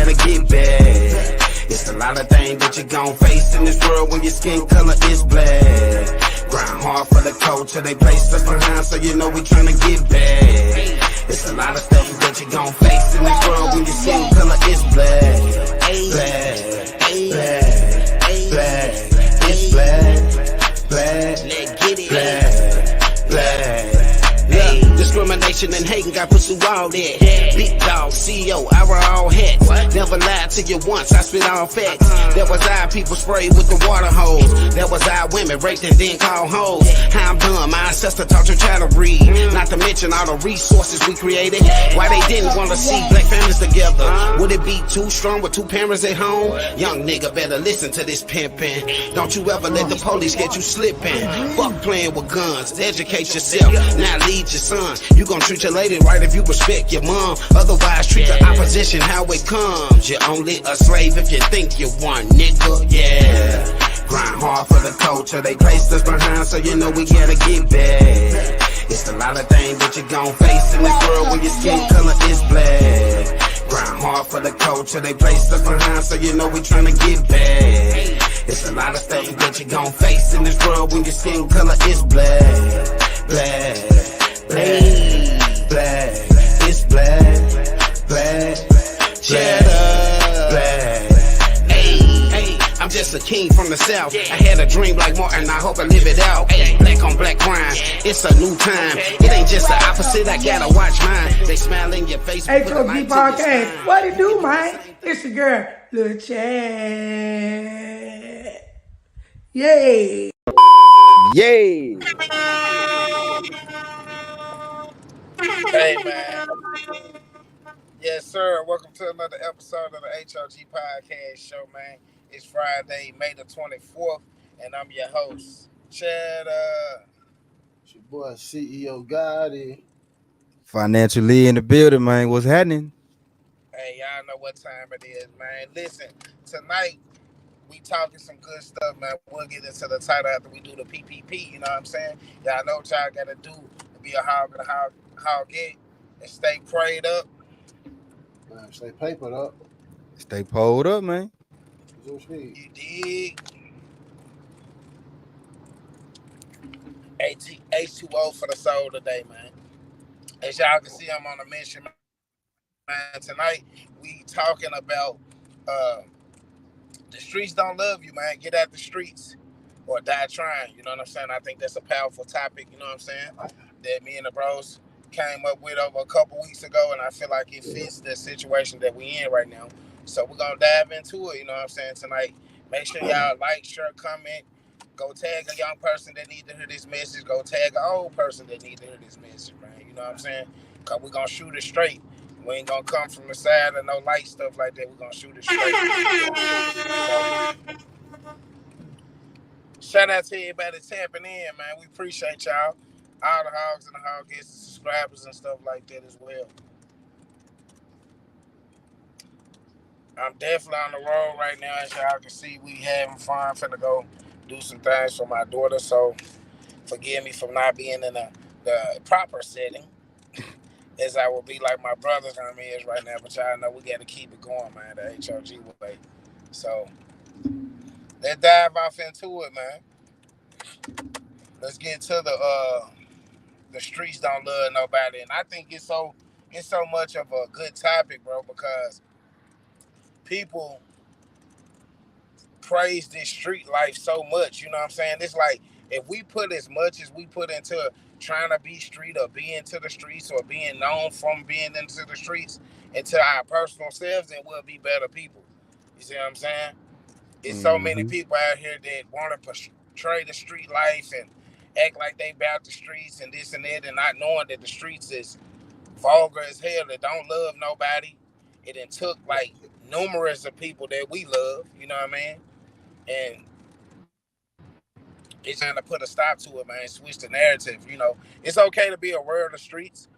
gotta get back. It's a lot of things that you gon' face in this world when your skin color is black. Grind hard for the culture, they place us behind, so you know we tryna get back. It's a lot of stuff that you gon' face in this world when your skin color is black. Black, black, black, it's black, black, black, black. Discrimination and hating got put through all that. Big dog, CEO, I wear all hats. Never lied to you once, I spit all facts. That was our people sprayed with the water hose. That was our women raped and then called hoes. How I'm done, my ancestor taught your child to read. Not to mention all the resources we created. Why they didn't want to see black families together? Would it be too strong with two parents at home? Young nigga better listen to this pimpin'. Don't you ever let the police get you slipping. Fuck playing with guns, educate yourself. Now lead your son. You gon' treat your lady right if you respect your mom. Otherwise, treat the opposition how it comes. You're only a slave if you think you one, nigga, yeah. Grind hard for the culture, they placed us behind, so you know we gotta get back. It's a lot of things that you gon' face in this world when your skin color is black. Grind hard for the culture, they placed us behind, so you know we tryna get back. It's a lot of stuff that you gon' face in this world when your skin color is black. Black, black, black, it's black, black, cheddar, black. Hey, I'm just a king from the south. I had a dream like Martin, I hope I live it out. Hey, black on black crime, it's a new time. It ain't just the opposite, I gotta watch mine. They smile in your face. H.O.G Podcast, what it do, man? It's your girl, Lil Chad. Yay. Yay. Hey, man. Yes, sir. Welcome to another episode of the H.O.G Podcast Show, man. It's Friday, May the 24th, and I'm your host, Chad. It's your boy, CEO Gatti. Financially in the building, man. What's happening? Hey, y'all know what time it is, man. Listen, tonight, we talking some good stuff, man. We'll get into the title after we do the PPP, you know what I'm saying? Y'all know what y'all got to do to be a hog and a hog it and stay prayed up. Man, stay papered up. Stay pulled up, man. You dig? H2O for the soul today, man. As y'all can see, I'm on a mission, man. Tonight, we talking about the streets don't love you, man. Get out the streets or die trying. You know what I'm saying? I think that's a powerful topic, you know what I'm saying? That me and the bros came up with over a couple weeks ago, and I feel like it fits the situation that we in right now. So we're going to dive into it, you know what I'm saying, tonight. Make sure y'all like, share, comment. Go tag a young person that need to hear this message. Go tag an old person that need to hear this message, man. You know what I'm saying? Because we're going to shoot it straight. We ain't going to come from the side of no light stuff like that. We're going to shoot it straight. So, shout out to everybody tapping in, man. We appreciate y'all. All the hogs and the hog guests and subscribers and stuff like that as well. I'm definitely on the road right now. As y'all can see, we having fun. Finna go do some things for my daughter. So forgive me for not being in the proper setting, as I will be like my brothers and me is right now. But y'all know we got to keep it going, man, the H.O.G way. So let's dive off into it, man. Let's get to the streets don't love nobody. And I think it's so much of a good topic, bro, because people praise this street life so much, you know what I'm saying? It's like, if we put as much as we put into trying to be street or be into the streets or being known from being into the streets into our personal selves, then we'll be better people. You see what I'm saying? It's so many people out here that want to portray the street life and act like they about the streets and this and that, and not knowing that the streets is vulgar as hell, that don't love nobody. It done took like numerous of people that we love, you know what I mean? And it's trying to put a stop to it, man, switch the narrative, you know. It's okay to be aware of the streets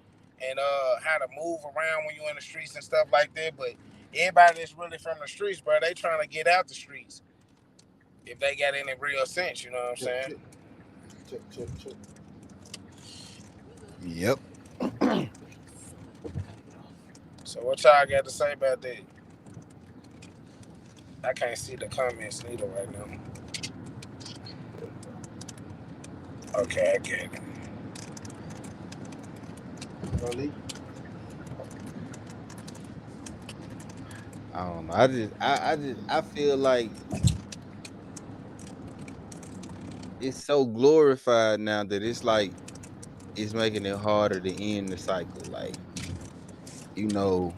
and how to move around when you're in the streets and stuff like that, but everybody that's really from the streets, bro, they trying to get out the streets if they got any real sense, you know what I'm saying? Check. Yep. So what y'all got to say about that? I can't see the comments neither right now. Okay, I get it. Rolly. I don't know. I feel like it's so glorified now that it's like it's making it harder to end the cycle. Like, you know,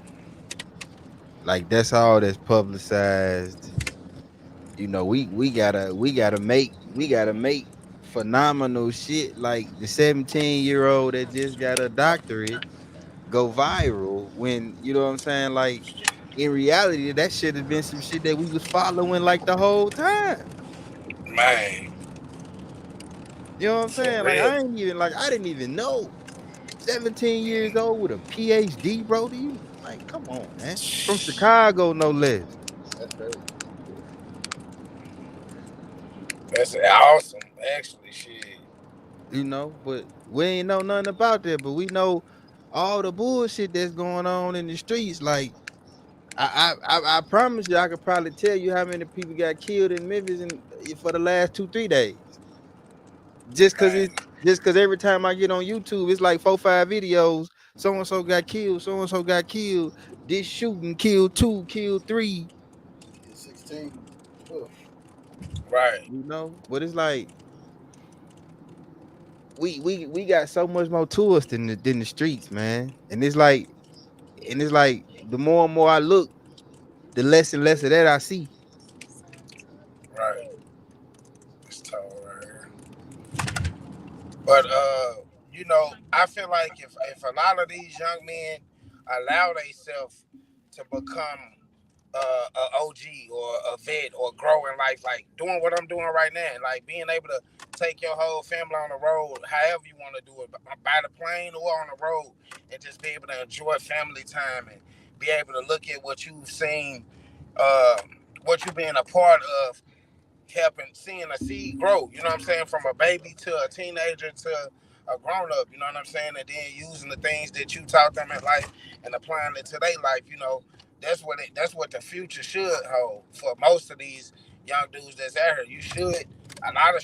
like that's all that's publicized. You know, we gotta make phenomenal shit like the 17-year-old that just got a doctorate go viral when you know what I'm saying? Like in reality, that should have been some shit that we was following like the whole time. Man, You know what I'm for saying? Like real. I didn't even know. 17 years old with a PhD, bro. Do you like come on, man? From Chicago, no less. That's crazy. That's awesome, actually. Shit. You know, but we ain't know nothing about that. But we know all the bullshit that's going on in the streets. Like I promise you, I could probably tell you how many people got killed in Memphis for the last 2 3 days. Just cause Man, it's just cause every time I get on YouTube, it's like 4 5 videos. So and so got killed. So and so got killed. This shooting killed two, killed three. Kid 16. Oh, right. You know, but it's like we got so much more to us than the streets, man. And it's like the more and more I look, the less and less of that I see. Right. It's tough right here. But I feel like if a lot of these young men allow themselves to become a OG or a vet or grow in life, like doing what I'm doing right now, like being able to take your whole family on the road, however you want to do it, by the plane or on the road, and just be able to enjoy family time and be able to look at what you've seen, uh, what you've been a part of helping seeing a seed grow, you know what I'm saying, from a baby to a teenager to a grown up, you know what I'm saying, and then using the things that you taught them in life and applying it to their life, that's what the future should hold for most of these young dudes that's out here. You should a lot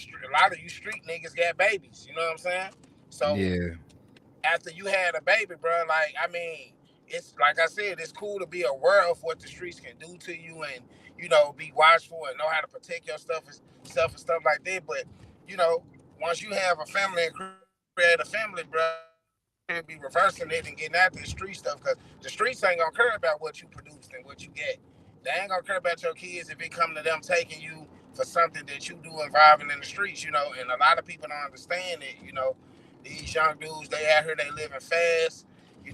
of you street niggas got babies, you know what I'm saying? So Yeah, after you had a baby, bro, like I mean, it's like I said, it's cool to be aware of what the streets can do to you, and be watchful and know how to protect your stuff and stuff like that. But you know, once you have a family and create a family, bro, should be reversing it and getting out the street stuff because the streets ain't gonna care about what you produced and what you get. They ain't gonna care about your kids if it come to them taking you for something that you do involving in the streets, and a lot of people don't understand it, these young dudes, they out here, they living fast, they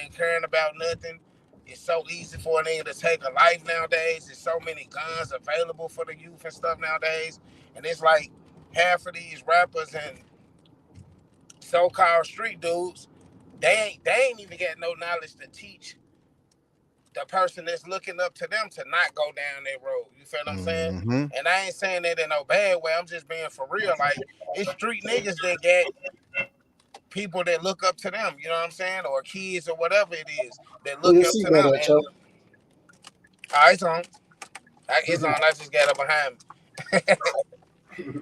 ain't caring about nothing. It's so easy for a nigga to take a life nowadays. There's so many guns available for the youth and stuff nowadays. And it's like half of these rappers and so-called street dudes, they ain't even got no knowledge to teach the person that's looking up to them to not go down that road. You feel what I'm saying? mm-hmm. And I ain't saying that in no bad way. I'm just being for real. Like it's street niggas that get people that look up to them. You know what I'm saying? Or kids or whatever it is that who look you up see to that them. at, And Chubb? it's on. It's on. I just got up behind me.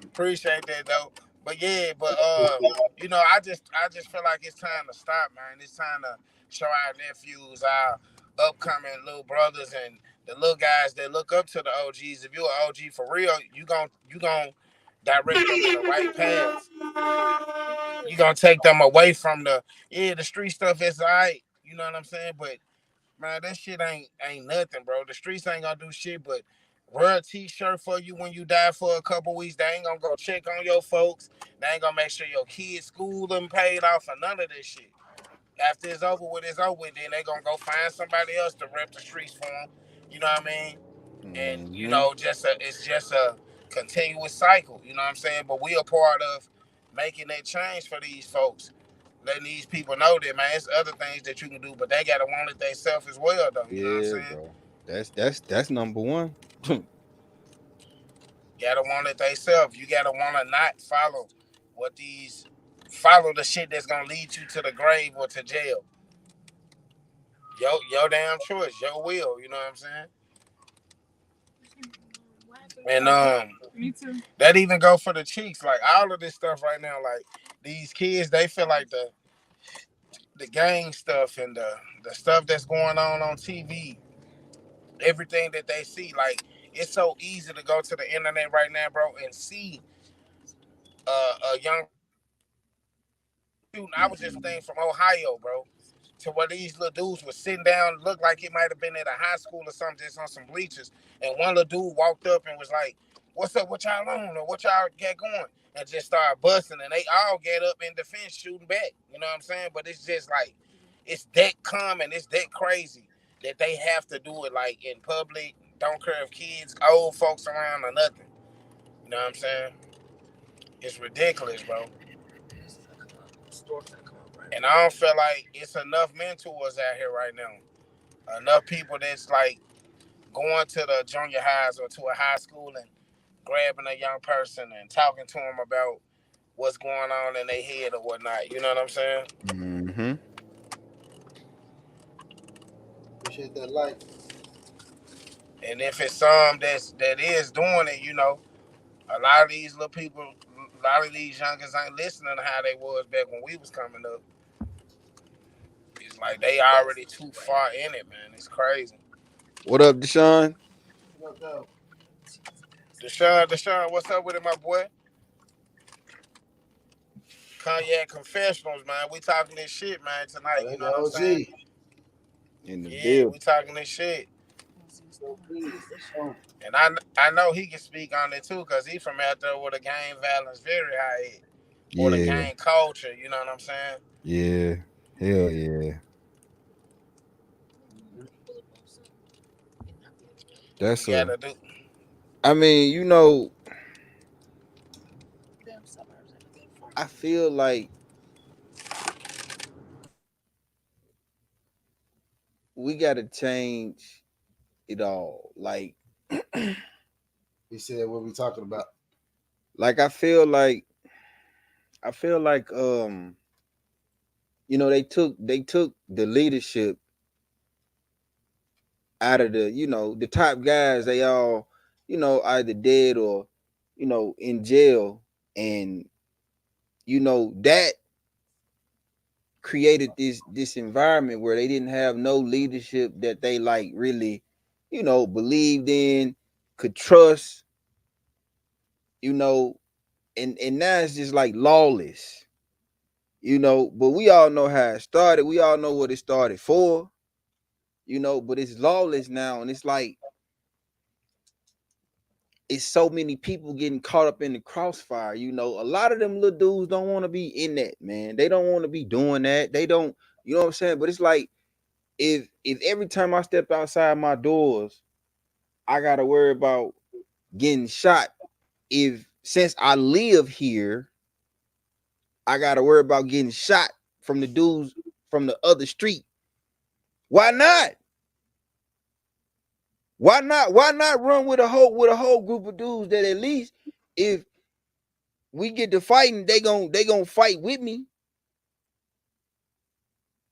Appreciate that though. But yeah, I just feel like it's time to stop, man. It's time to show our nephews, our upcoming little brothers, and the little guys that look up to the OGs. If you're an OG for real, you gon' direct them in the right path. You gonna take them away from the street stuff is alright. You know what I'm saying? But man, that shit ain't nothing, bro. The streets ain't gonna do shit but wear a t-shirt for you when you die for a couple weeks. They ain't gonna go check on your folks. They ain't gonna make sure your kids' school them paid off or none of this shit. After it's over with, it's over with. Then they gonna go find somebody else to rep the streets for them. You know what I mean? And Mm-hmm. it's just a continuous cycle. You know what I'm saying? But we are part of making that change for these folks, letting these people know that man, it's other things that you can do, but they gotta want it themselves as well, though. You know what I'm Yeah, saying? bro. That's number one. Gotta want it themselves. You gotta wanna not what these follow the shit that's gonna lead you to the grave or to jail. Your damn choice, your will. You know what I'm saying? And that even go for the cheeks. Like all of this stuff right now, like these kids, they feel like the gang stuff and the stuff that's going on TV, everything that they see, like it's so easy to go to the internet right now, bro, and see a young shooting. I was just thing from Ohio, bro, to where these little dudes were sitting down, looked like it might have been at a high school or something, just on some bleachers. And one little dude walked up and was like, "What's up? What y'all on? Or what y'all got going?" And just started busting. And they all get up in defense, shooting back. You know what I'm saying? But it's just like, it's that common, it's that crazy that they have to do it like in public. Don't care if kids, old folks around or nothing. You know what I'm saying? It's ridiculous, bro. And I don't feel like it's enough mentors out here right now. Enough people that's like going to the junior highs or to a high school and grabbing a young person and talking to them about what's going on in their head or whatnot. You know what I'm saying? Mm-hmm. Appreciate that like. And if it's some that is doing it, you know, a lot of these little people, a lot of these youngins ain't listening to how they was back when we was coming up. It's like they already too far in it, man. It's crazy. What up, Deshaun? What up, Deshaun, what's up with it, my boy? Cognac Confessionals, man. We talking this shit, man, tonight. oh, You that's know the what I'm saying? OG. In the Yeah, build. we talking this shit. So please. Oh, And I know he can speak on it too, cause he from out there where the gang violence very high, or the Yeah, gang culture. You know what I'm saying? yeah. Hell yeah. We That's a gotta do. I mean, you know, I feel like we gotta change it all. he said, what we talking about? Like I feel like you know, they took the leadership out of the, you know, the top guys, they all, you know, either dead or, you know, in jail. And, you know, that created this environment where they didn't have no leadership that they like really, you know, believed in, could trust, you know, and now it's just like lawless, you know. But we all know how it started. We all know what it started for, you know, but it's lawless now. And it's like it's so many people getting caught up in the crossfire. You know, a lot of them little dudes don't want to be in that, man. They don't want to be doing that. They don't, you know what I'm saying? But it's like if every time I step outside my doors, I gotta worry about getting shot. If since I live here, I gotta worry about getting shot from the dudes from the other street. Why not? Why not? Why not run with a whole group of dudes that at least if we get to fighting, they gonna fight with me.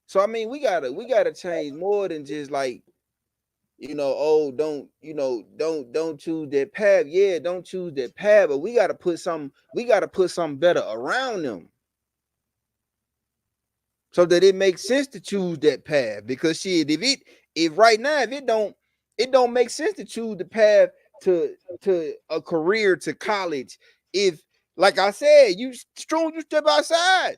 So I mean, we gotta change more than just like, you know, oh, don't, you know, don't choose that path. Yeah, don't choose that path, but we gotta put something better around them so that it makes sense to choose that path. Because shit, if right now if it don't make sense to choose the path to a career, to college. If, like I said, you step outside,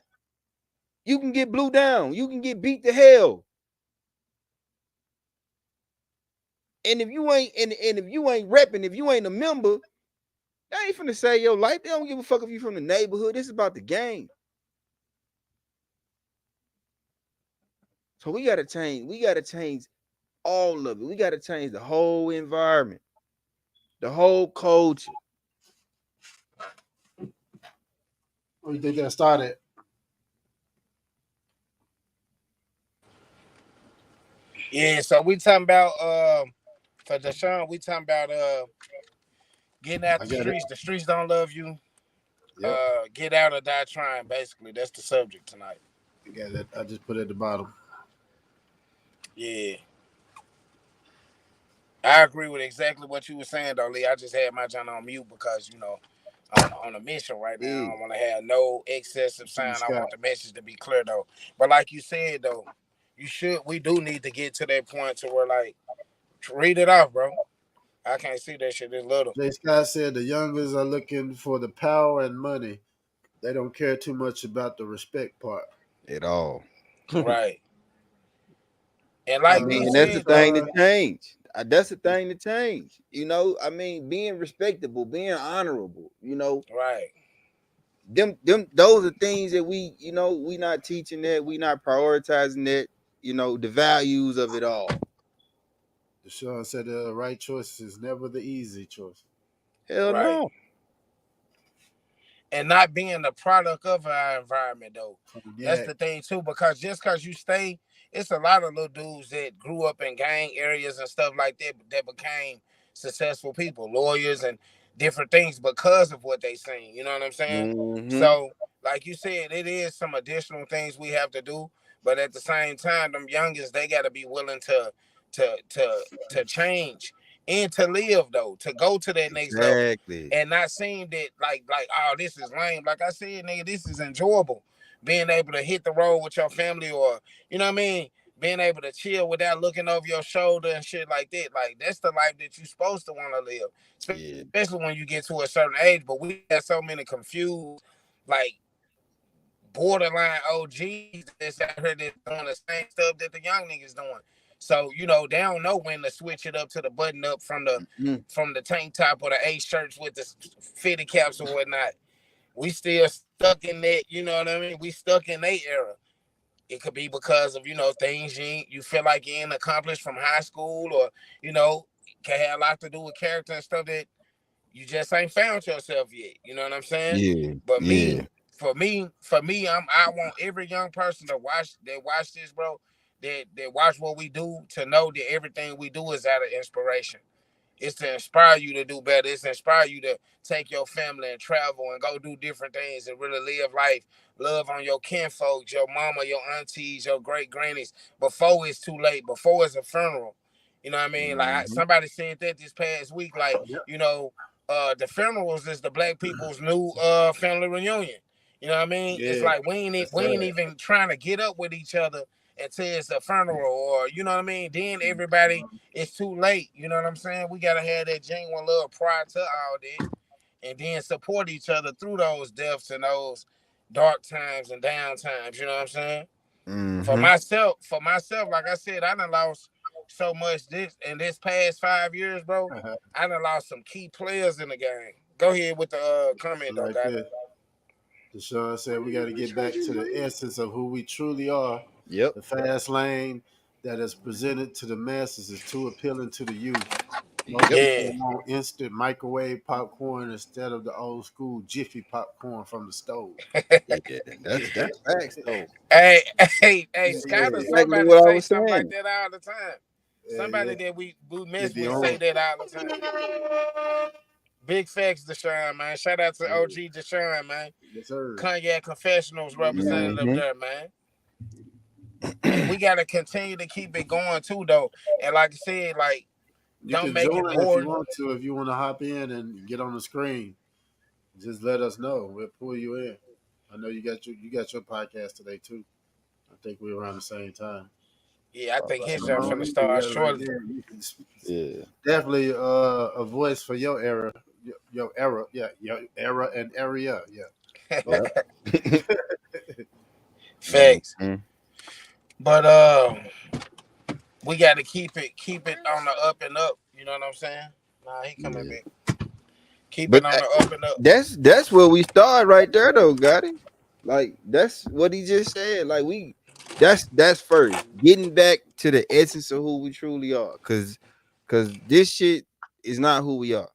you can get blew down, you can get beat to hell. And if you ain't repping, if you ain't a member, they ain't finna save your life. They don't give a fuck if you from the neighborhood. This is about the game. So we gotta change. We gotta change all of it. We gotta change the whole environment, the whole culture. What do you think that started? Yeah. So we talking about for Deshaun, we talking about getting out I the got it. streets. The streets don't love you. Yep. Get out or die trying. Basically, that's the subject tonight. I got it. I just put it at the bottom. Yeah. I agree with exactly what you were saying, though, Lee. I just had my channel on mute because, on a mission right now. I Yeah. don't want to have no excessive sound. I Scott. want the message to be clear, though. But like you said, though, we do need to get to that point to where, like, read it off, bro. I can't see that shit this little. Jay Scott said the youngers are looking for the power and money. They don't care too much about the respect part. At all. Right. And I like D mean, that's the said, thing though, to change. That's the thing to change. I mean, being respectable, being honorable, right. those are things that we not teaching that, we not prioritizing that, the values of it all. Deshaun said the right choice is never the easy choice. Hell Right. no. And not being the product of our environment, though. Yeah. That's the thing, too, because just because you stay, it's a lot of little dudes that grew up in gang areas and stuff like that became successful people, lawyers and different things because of what they seen. You know what I'm saying? Mm-hmm. So, like you said, it is some additional things we have to do, but at the same time, them youngest, they got to be willing to change and to live, though, to go to that next level. Exactly. And not seeing that like, oh, this is lame. Like I said, nigga, this is enjoyable. Being able to hit the road with your family, or you know what I mean, being able to chill without looking over your shoulder and shit like that. Like that's the life that you're supposed to want to live. Especially when you get to a certain age. But we have so many confused, like borderline OGs that's out here that's doing the same stuff that the young niggas doing. So, they don't know when to switch it up to the button up from the tank top or the A shirts with the fitted caps or whatnot. We still stuck in that, you know what I mean? We stuck in that era. It could be because of, things you feel like you ain't accomplished from high school, or, can have a lot to do with character and stuff that you just ain't found yourself yet. You know what I'm saying? Yeah. But for me, I want every young person to watch this, bro, that watch what we do, to know that everything we do is out of inspiration. It's to inspire you to do better. It's to inspire you to take your family and travel and go do different things and really live life. Love on your kinfolks, your mama, your aunties, your great grannies before it's too late, before it's a funeral. You know what I mean? Like somebody said that this past week, like, the funerals is the black people's new family reunion. You know what I mean? Yeah, it's like we ain't even trying to get up with each other until it's a funeral, or you know what I mean? Then everybody, it's too late. You know what I'm saying? We gotta have that genuine love prior to all that, and then support each other through those deaths and those dark times and down times. You know what I'm saying? For myself, like I said, I done lost so much this past 5 years, bro. I done lost some key players in the game. Go ahead with the comment, though, guys. Deshaun said we got to get back to the essence of who we truly are. Yep. The fast lane that is presented to the masses is too appealing to the youth. Most people want instant microwave popcorn instead of the old school jiffy popcorn from the stove. That's facts, though. Hey, Scott, somebody say something like that all the time. Somebody that we mess with say that all the time. Big facts, Deshaun, man. Shout out to O.G. Deshaun, man. Yes, sir. Cognac Confessionals representative there, man. And we got to continue to keep it going, too, though. And like I said, like, don't make it boring. If you want to hop in and get on the screen, just let us know. We'll pull you in. I know you got your podcast today, too. I think we're around the same time. Yeah, I think his show finna start shortly. Definitely a voice for your era. Your era, your era and area, Facts. But we got to keep it on the up and up. You know what I'm saying? Nah, he coming back. Keep it on the up and up. That's where we start right there, though, Gatti. Like that's what he just said. Like that's first getting back to the essence of who we truly are, because this shit is not who we are.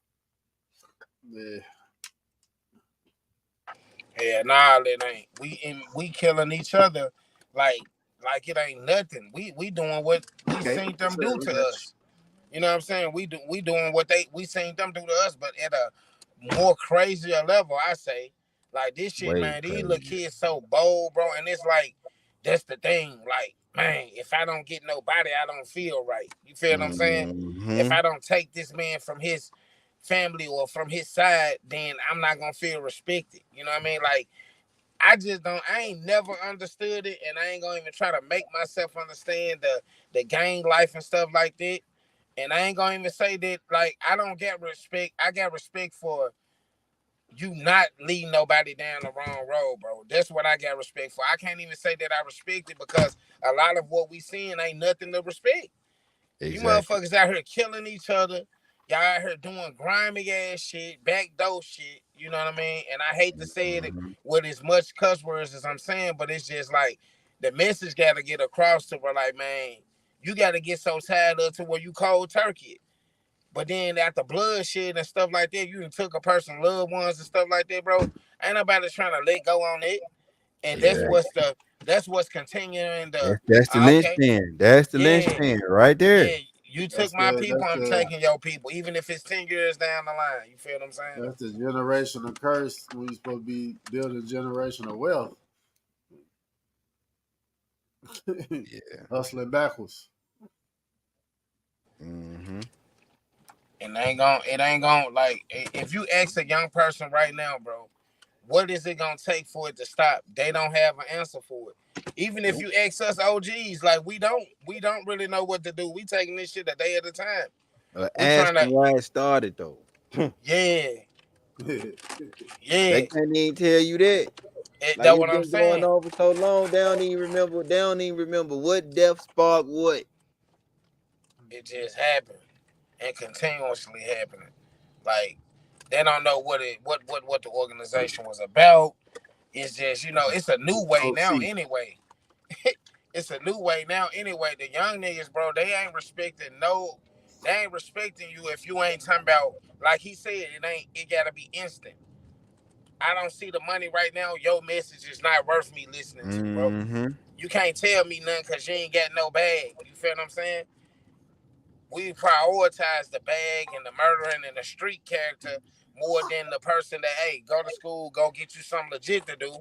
Yeah, nah, it ain't. We killing each other like it ain't nothing. We doing what we seen them do to us. You know what I'm saying? We doing what we seen them do to us, but at a more crazier level. I say, like this shit, man. These little kids so bold, bro, and it's like that's the thing. Like man, if I don't get nobody, I don't feel right. You feel what I'm saying? If Mm-hmm. I don't take this man from his family or from his side, then I'm not gonna feel respected. You know what I mean? Like I just don't. I ain't never understood it, and I ain't gonna even try to make myself understand the gang life and stuff like that. And I ain't gonna even say that like I don't get respect. I got respect for you not leading nobody down the wrong road, bro. That's what I got respect for. I can't even say that I respect it because a lot of what we seeing ain't nothing to respect. You Exactly. motherfuckers out here killing each other. Y'all out here doing grimy ass shit, backdoor shit. You know what I mean? And I hate to say it Mm-hmm. with as much cuss words as I'm saying, but it's just like the message got to get across to where, like, man, you got to get so tired of to where you cold turkey. But then after bloodshed and stuff like that, you done took a person's loved ones and stuff like that, bro. Ain't nobody trying to let go on it. And Yeah. that's what's continuing the That's the okay, linchpin. That's the yeah, linchpin right there. yeah, you took That's my the people, that's I'm the taking your people, even if it's 10 years down the line. You feel what I'm saying? that's the generational curse when you're supposed to be building generational wealth. Yeah. Hustling backwards. Mm-hmm. And it ain't gonna like if you ask a young person right now, bro, what is it gonna take for it to stop? They don't have an answer for it. Even if Nope. you ask us OGs, like we don't really know what to do. We taking this shit a day at a time. We Ask trying to them why it started though. yeah, They yeah. can't even tell you that. Like That's it's what I'm been going saying. on for so long, they don't even remember. They don't even remember what death sparked what. It just happened and continuously happening. Like they don't know what the organization was about. It's just it's a new way Coach now C. anyway. It's a new way now anyway. The young niggas, bro, they ain't respecting they ain't respecting you if you ain't talking about like he said. It gotta be instant. I don't see the money right now. Your message is not worth me listening to, bro. Mm-hmm. You can't tell me nothing because you ain't got no bag. You feel what I'm saying? We prioritize the bag and the murdering and the street character more than the person that, hey, go to school, go get you something legit to do,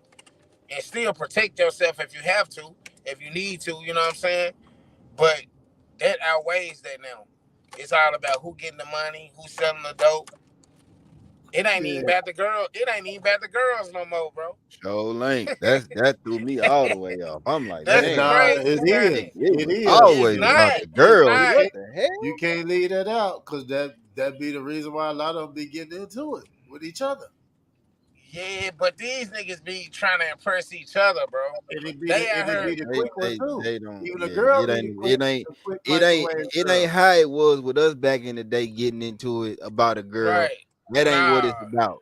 and still protect yourself if you have to, if you need to, you know what I'm saying? But that outweighs that now. It's all about who getting the money, who selling the dope. It ain't even Yeah, about the girl. It ain't even about the girls no more, bro. Show link. That threw me all the way off. I'm like, That's and the damn, it craziest is. it thing. It was is. It's always And about not. the It's girls. you not. What can't the you hell? can't leave that out because that be the reason why a lot of them be getting into it with each other. Yeah, but these niggas be trying to impress each other, bro. They out And it here. be the quick one too. They don't. Even the Yeah, girl be the quick the quick microwave it ain't girl. how it was with us back in the day getting into it about a girl. Right. That ain't what Nah. it's about.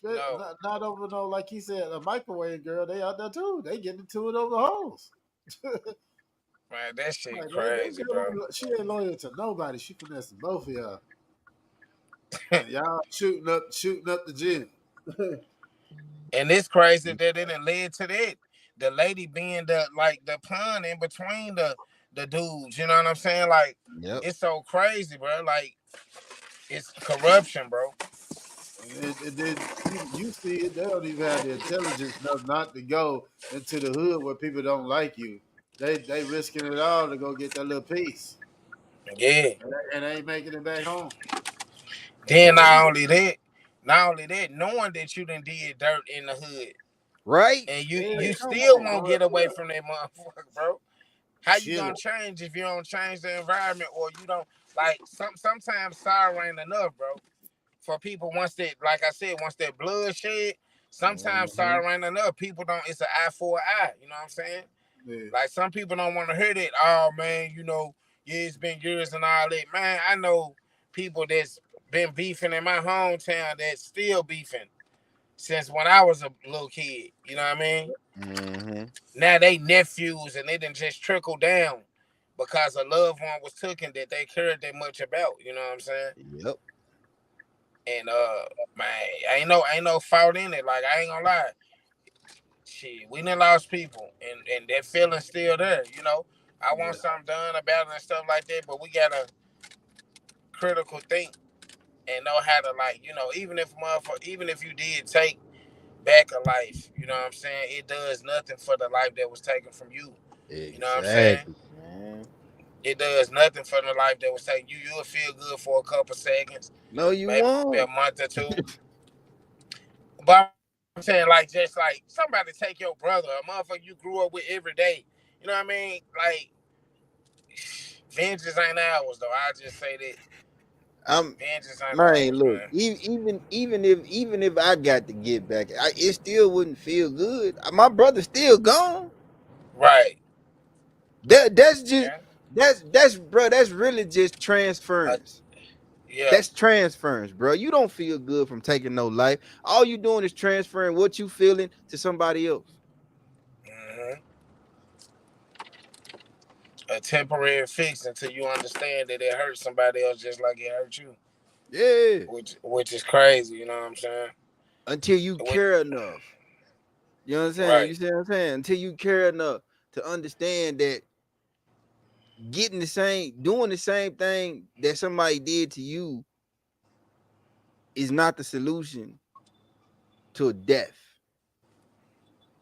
No. Not over no, like he said, a microwave girl. They out there too. They get into it over hoes. Man, that shit Like that crazy, bro. girl, she ain't loyal to nobody. She finessing both of y'all, and y'all shooting up the gym. And it's crazy that it led to that. The lady being the pun in between the dudes. You know what I'm saying? Like, Yep. it's so crazy, bro. Like, it's corruption, bro. And then you see it. They don't even have the intelligence enough not to go into the hood where people don't like you. They risking it all to go get that little piece, Yeah. and they ain't making it back home. Then So not only that, knowing that you done did dirt in the hood, Right. and yeah, you come still on, won't bro. get away from that motherfucker, bro. How you gonna Chilling. change if you don't change the environment or you don't like sometimes sorrow ain't enough, bro. For people once that, like I said, once that blood shed, sometimes Mm-hmm. sorrow ain't enough. People don't. It's an eye for an eye. You know what I'm saying? Yeah. Like some people don't want to hear that. Oh man, yeah, it's been years and all that. Man, I know people that's been beefing in my hometown that's still beefing since when I was a little kid. You know what I mean? Mm-hmm. Now they nephews and they didn't just trickle down because a loved one was taken that they cared that much about. You know what I'm saying? Yep. And man, ain't no fault in it. Like I ain't gonna lie, shit, we done lost people, and that feeling's still there. I want Yeah. something done about it and stuff like that, but we gotta critical think and know how to even if you did take back a life, you know what I'm saying? It does nothing for the life that was taken from you. You know what I'm saying? Exactly, man. It does nothing for the life that will say you'll feel good for a couple seconds, No, you maybe a won't. month or two. But I'm saying, like, just like somebody take your brother, a motherfucker you grew up with every day. You know what I mean? Like, vengeance ain't ours, though. I just say that I'm vengeance ain't man. ours, Look, man. even if I got to get back, it still wouldn't feel good. My brother's still gone. Right. That's just Yeah. that's bro. That's really just Uh, transference. yeah. That's transference, bro. You don't feel good from taking no life. All you doing is transferring what you feeling to somebody else. Hmm. A temporary fix until you understand that it hurts somebody else just like it hurt you, Yeah. which is crazy. You know what I'm saying? Until you Which, care enough. You know what I'm saying? right. You see what I'm saying? Until you care enough to understand that doing the same thing that somebody did to you is not the solution to a death.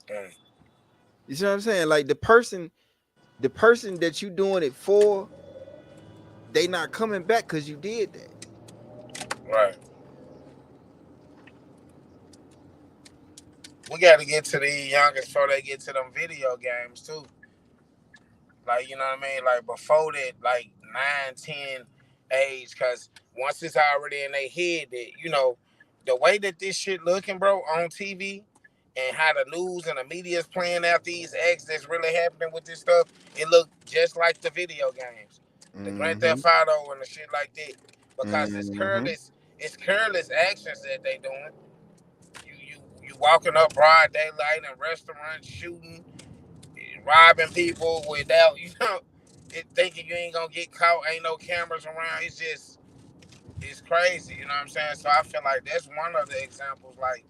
Mm, You see what I'm saying? Like the person that you doing it for, they not coming back because you did that. right. We got to get to the youngest before they get to them video games too. Like, you know what I mean? Like before that, like 9, 10 age, because once it's already in their head that, the way that this shit looking, bro, on TV and how the news and the media is playing out these acts that's really happening with this stuff, it look just like the video games. The Grand Mm-hmm. Theft Auto and the shit like that. Because Mm-hmm. it's careless actions that they doing. You walking up broad daylight in restaurants, shooting, robbing people without thinking you ain't gonna get caught. Ain't no cameras around. It's crazy. You know what I'm saying? So I feel like that's one of the examples. Like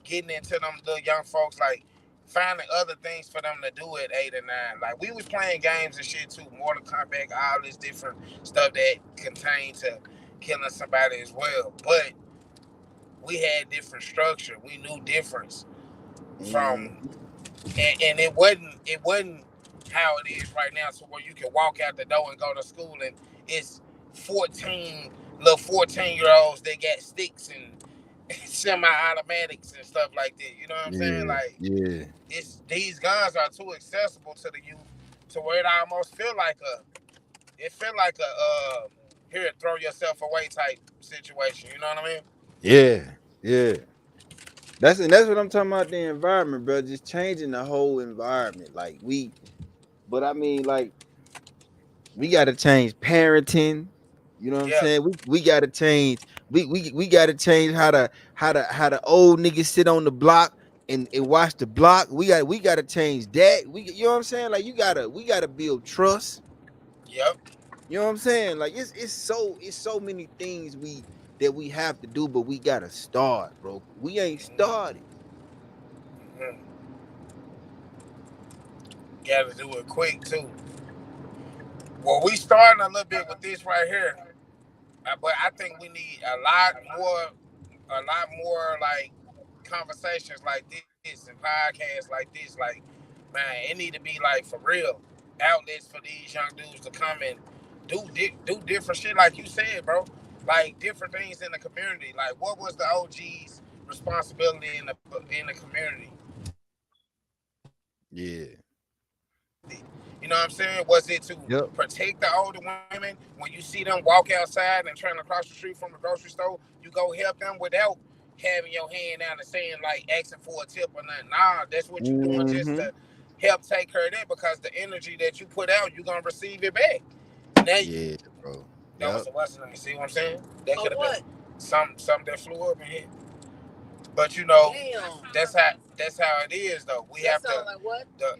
getting into them little young folks, like finding other things for them to do at 8 or 9. Like we was playing games and shit too, Mortal Kombat, all this different stuff that contained to killing somebody as well. But we had different structure. We knew difference from Mm-hmm. and it wasn't how it is right now, so where you can walk out the door and go to school and it's 14 little 14-year-olds that got sticks and semi-automatics and stuff like that. You know what I'm saying? Yeah. Like Yeah. it's these guns are too accessible to the youth to where it almost feel like a here, throw yourself away type situation. You know what I mean? Yeah. Yeah. That's what I'm talking about. The environment, bro. Just changing the whole environment. But I mean, like, we gotta change parenting. You know what I'm Yeah. saying? We gotta change. We gotta change how the old niggas sit on the block and watch the block. We gotta change that. You know what I'm saying? Like we gotta build trust. Yep. You know what I'm saying? Like it's so many things we have to do, but we gotta start, bro. We ain't started. Mm-hmm. Got to do it quick too. Well, we starting a little bit with this right here, but I think we need a lot more like conversations like this and podcasts like this. Like, man, it need to be like for real outlets for these young dudes to come and do different shit, like you said, bro. Like different things in the community. Like, what was the OG's responsibility in the community? Yeah. You know what I'm saying? Was it to Yep. protect the older women when you see them walk outside and turn across the street from the grocery store? You go help them without having your hand out and saying like asking for a tip or nothing. Nah, that's what you doing just Mm-hmm. to help take care of that because the energy that you put out, you're gonna receive it back. Now Yeah, bro. that was Yep. the what's name. See what I'm saying? That could have been something that flew up in here. But that's how it is though. We have to the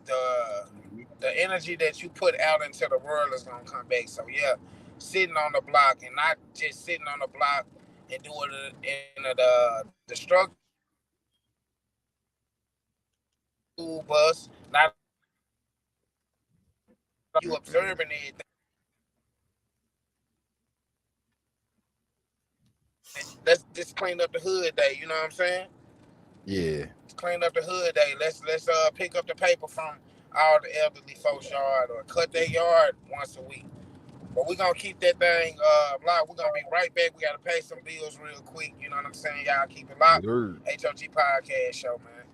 the the energy that you put out into the world is gonna come back. So yeah, sitting on the block and not just sitting on the block and doing it in the struggle school bus, not you Mm-mm. observing it. Let's just clean up the hood day. You know what I'm saying? Yeah. Let's clean up the hood day. Let's pick up the paper all the elderly folks' yard or cut their yard once a week. But we're going to keep that thing locked. We're going to be right back. We got to pay some bills real quick. You know what I'm saying? Y'all keep it locked. H.O.G Podcast Show, man.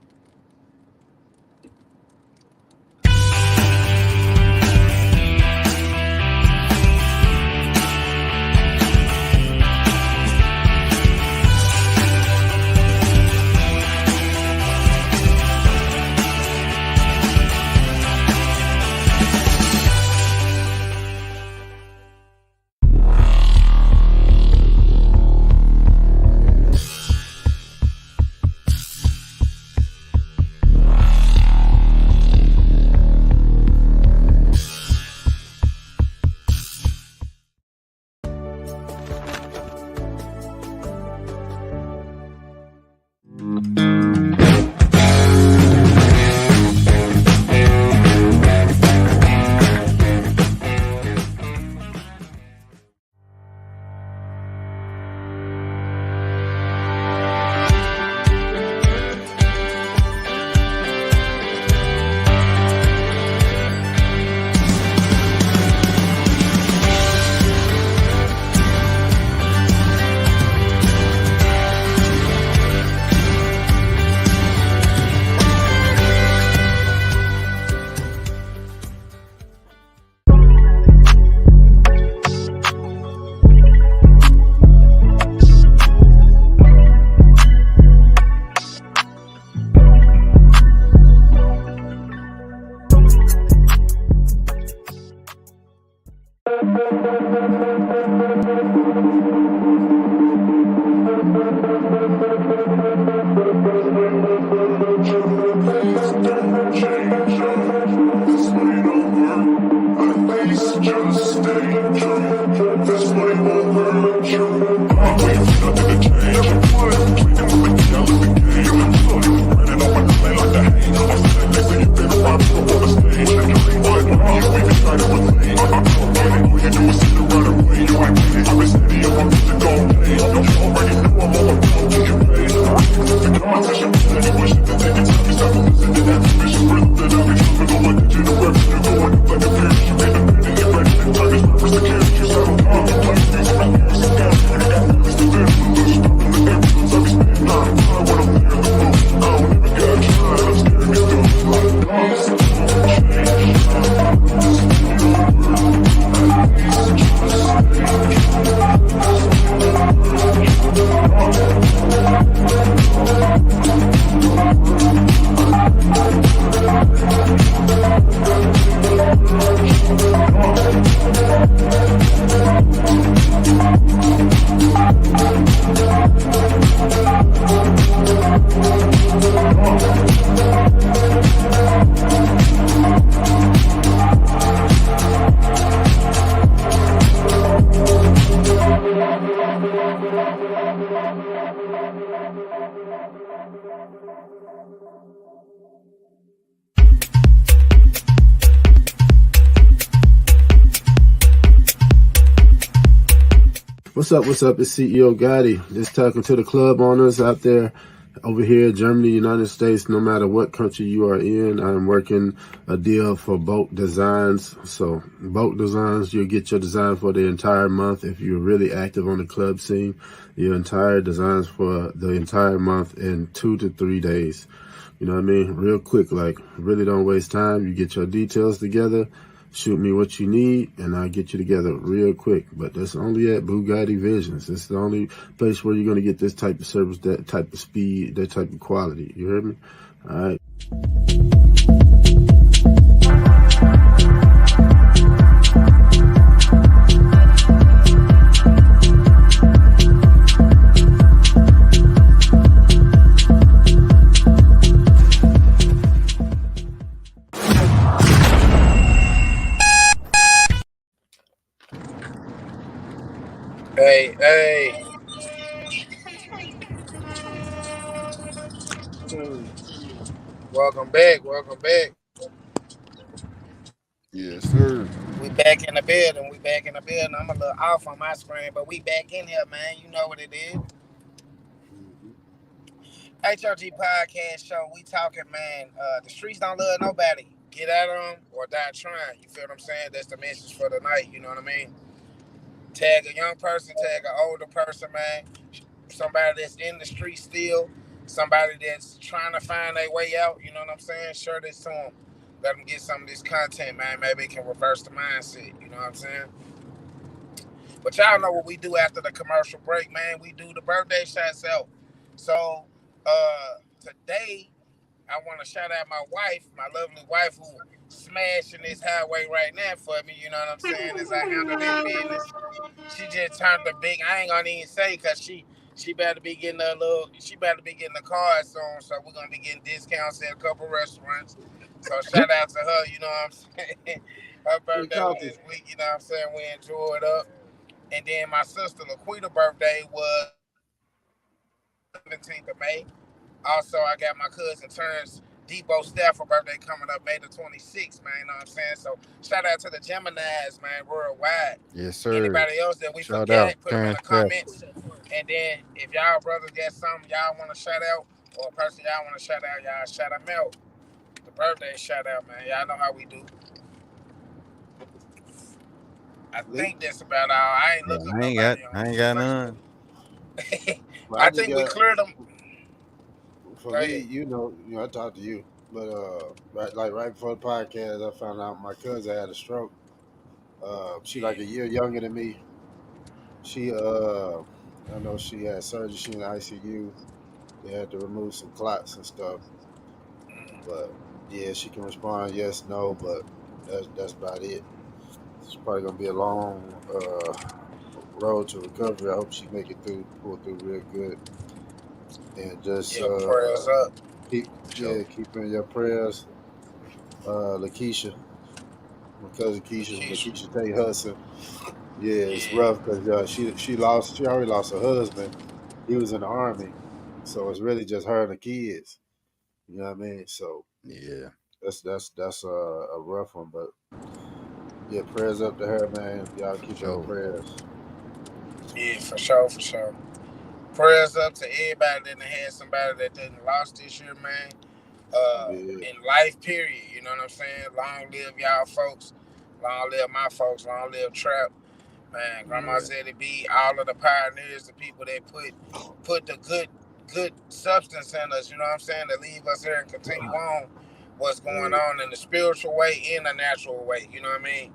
What's up? It's CEO Gatti. Just talking to the club owners out there over here, Germany, United States, no matter what country you are in. I'm working a deal for boat designs. So boat designs, you'll get your design for the entire month. If you're really active on the club scene, your entire designs for the entire month in 2 to 3 days. You know what I mean? Real quick, like really don't waste time. You get your details together. Shoot me what you need, and I'll get you together real quick. But that's only at Bugatti Visions. It's the only place where you're going to get this type of service, that type of speed, that type of quality. You heard me? All right. Hey. Welcome back. Yes, sir. We back in the building. I'm a little off on my screen, but we back in here, man. You know what it is. H.O.G Podcast Show. We talking, man. The streets don't love nobody. get at them or die trying. You feel what I'm saying? That's the message for the night. You know what I mean? Tag a young person, tag an older person, man. Somebody that's in the street still, somebody that's trying to find their way out. You know what I'm saying? Share this to them. Let them get some of this content, man. Maybe it can reverse the mindset. You know what I'm saying? But y'all know what we do after the commercial break, man. We do the birthday shots out. So today I want to shout out my wife, my lovely wife, who smashing this highway right now for me. You know what I'm saying? As I handle this business, she just turned the big. I ain't gonna even say because she better be getting a little. She better be getting a car soon. So we're gonna be getting discounts at a couple restaurants. So shout out to her. You know what I'm saying? Her Free birthday was coffee. this week. You know what I'm saying? We enjoyed up. And then my sister Laquita's birthday was 17th of May. Also, I got my cousin Terrence Debo Stafford birthday coming up May the 26th, man. You know what I'm saying? So shout out to the Geminis, man, worldwide. Yes, sir. Anybody else that we Shout out, forget, put them in Terrence the Stafford. comments. And then if y'all brothers got something y'all want to shout out, or a person y'all want to shout out, y'all shout them out. The birthday shout out, man. Y'all know how we do. I Lee? think that's about all. I ain't Yeah, look up nobody on I ain't got Facebook. none. Well, I I just think we got cleared them. for Go me, ahead. I talked to you, but right before the podcast, I found out my cousin had a stroke. She like a year younger than me. She I know she had surgery. She in the ICU. They had to remove some clots and stuff. But yeah, she can respond yes, no, but that's about it. It's probably gonna be a long road to recovery. I hope she make it through, pull through real good, and just Yeah, prayers up. keep Sure. keep in your prayers. Lakeisha, my cousin Keisha, Lakeisha. Lakeisha Tate Hudson. Yeah, it's Yeah. rough because she already lost her husband. He was in the army, so it's really just her and the kids. You know what I mean? So Yeah. that's a rough one, but yeah, prayers up to her, man. Y'all For keep her in sure. prayers. Yeah, for sure, for sure. Prayers up to everybody that done had somebody that didn't lost this year, man. Yeah, In life, period. You know what I'm saying? Long live y'all folks. Long live my folks. Long live Trap. Man, Grandma yeah, said it be all of the pioneers, the people that put the good substance in us, you know what I'm saying, to leave us here and continue on what's going right. on in the spiritual way and the natural way. You know what I mean?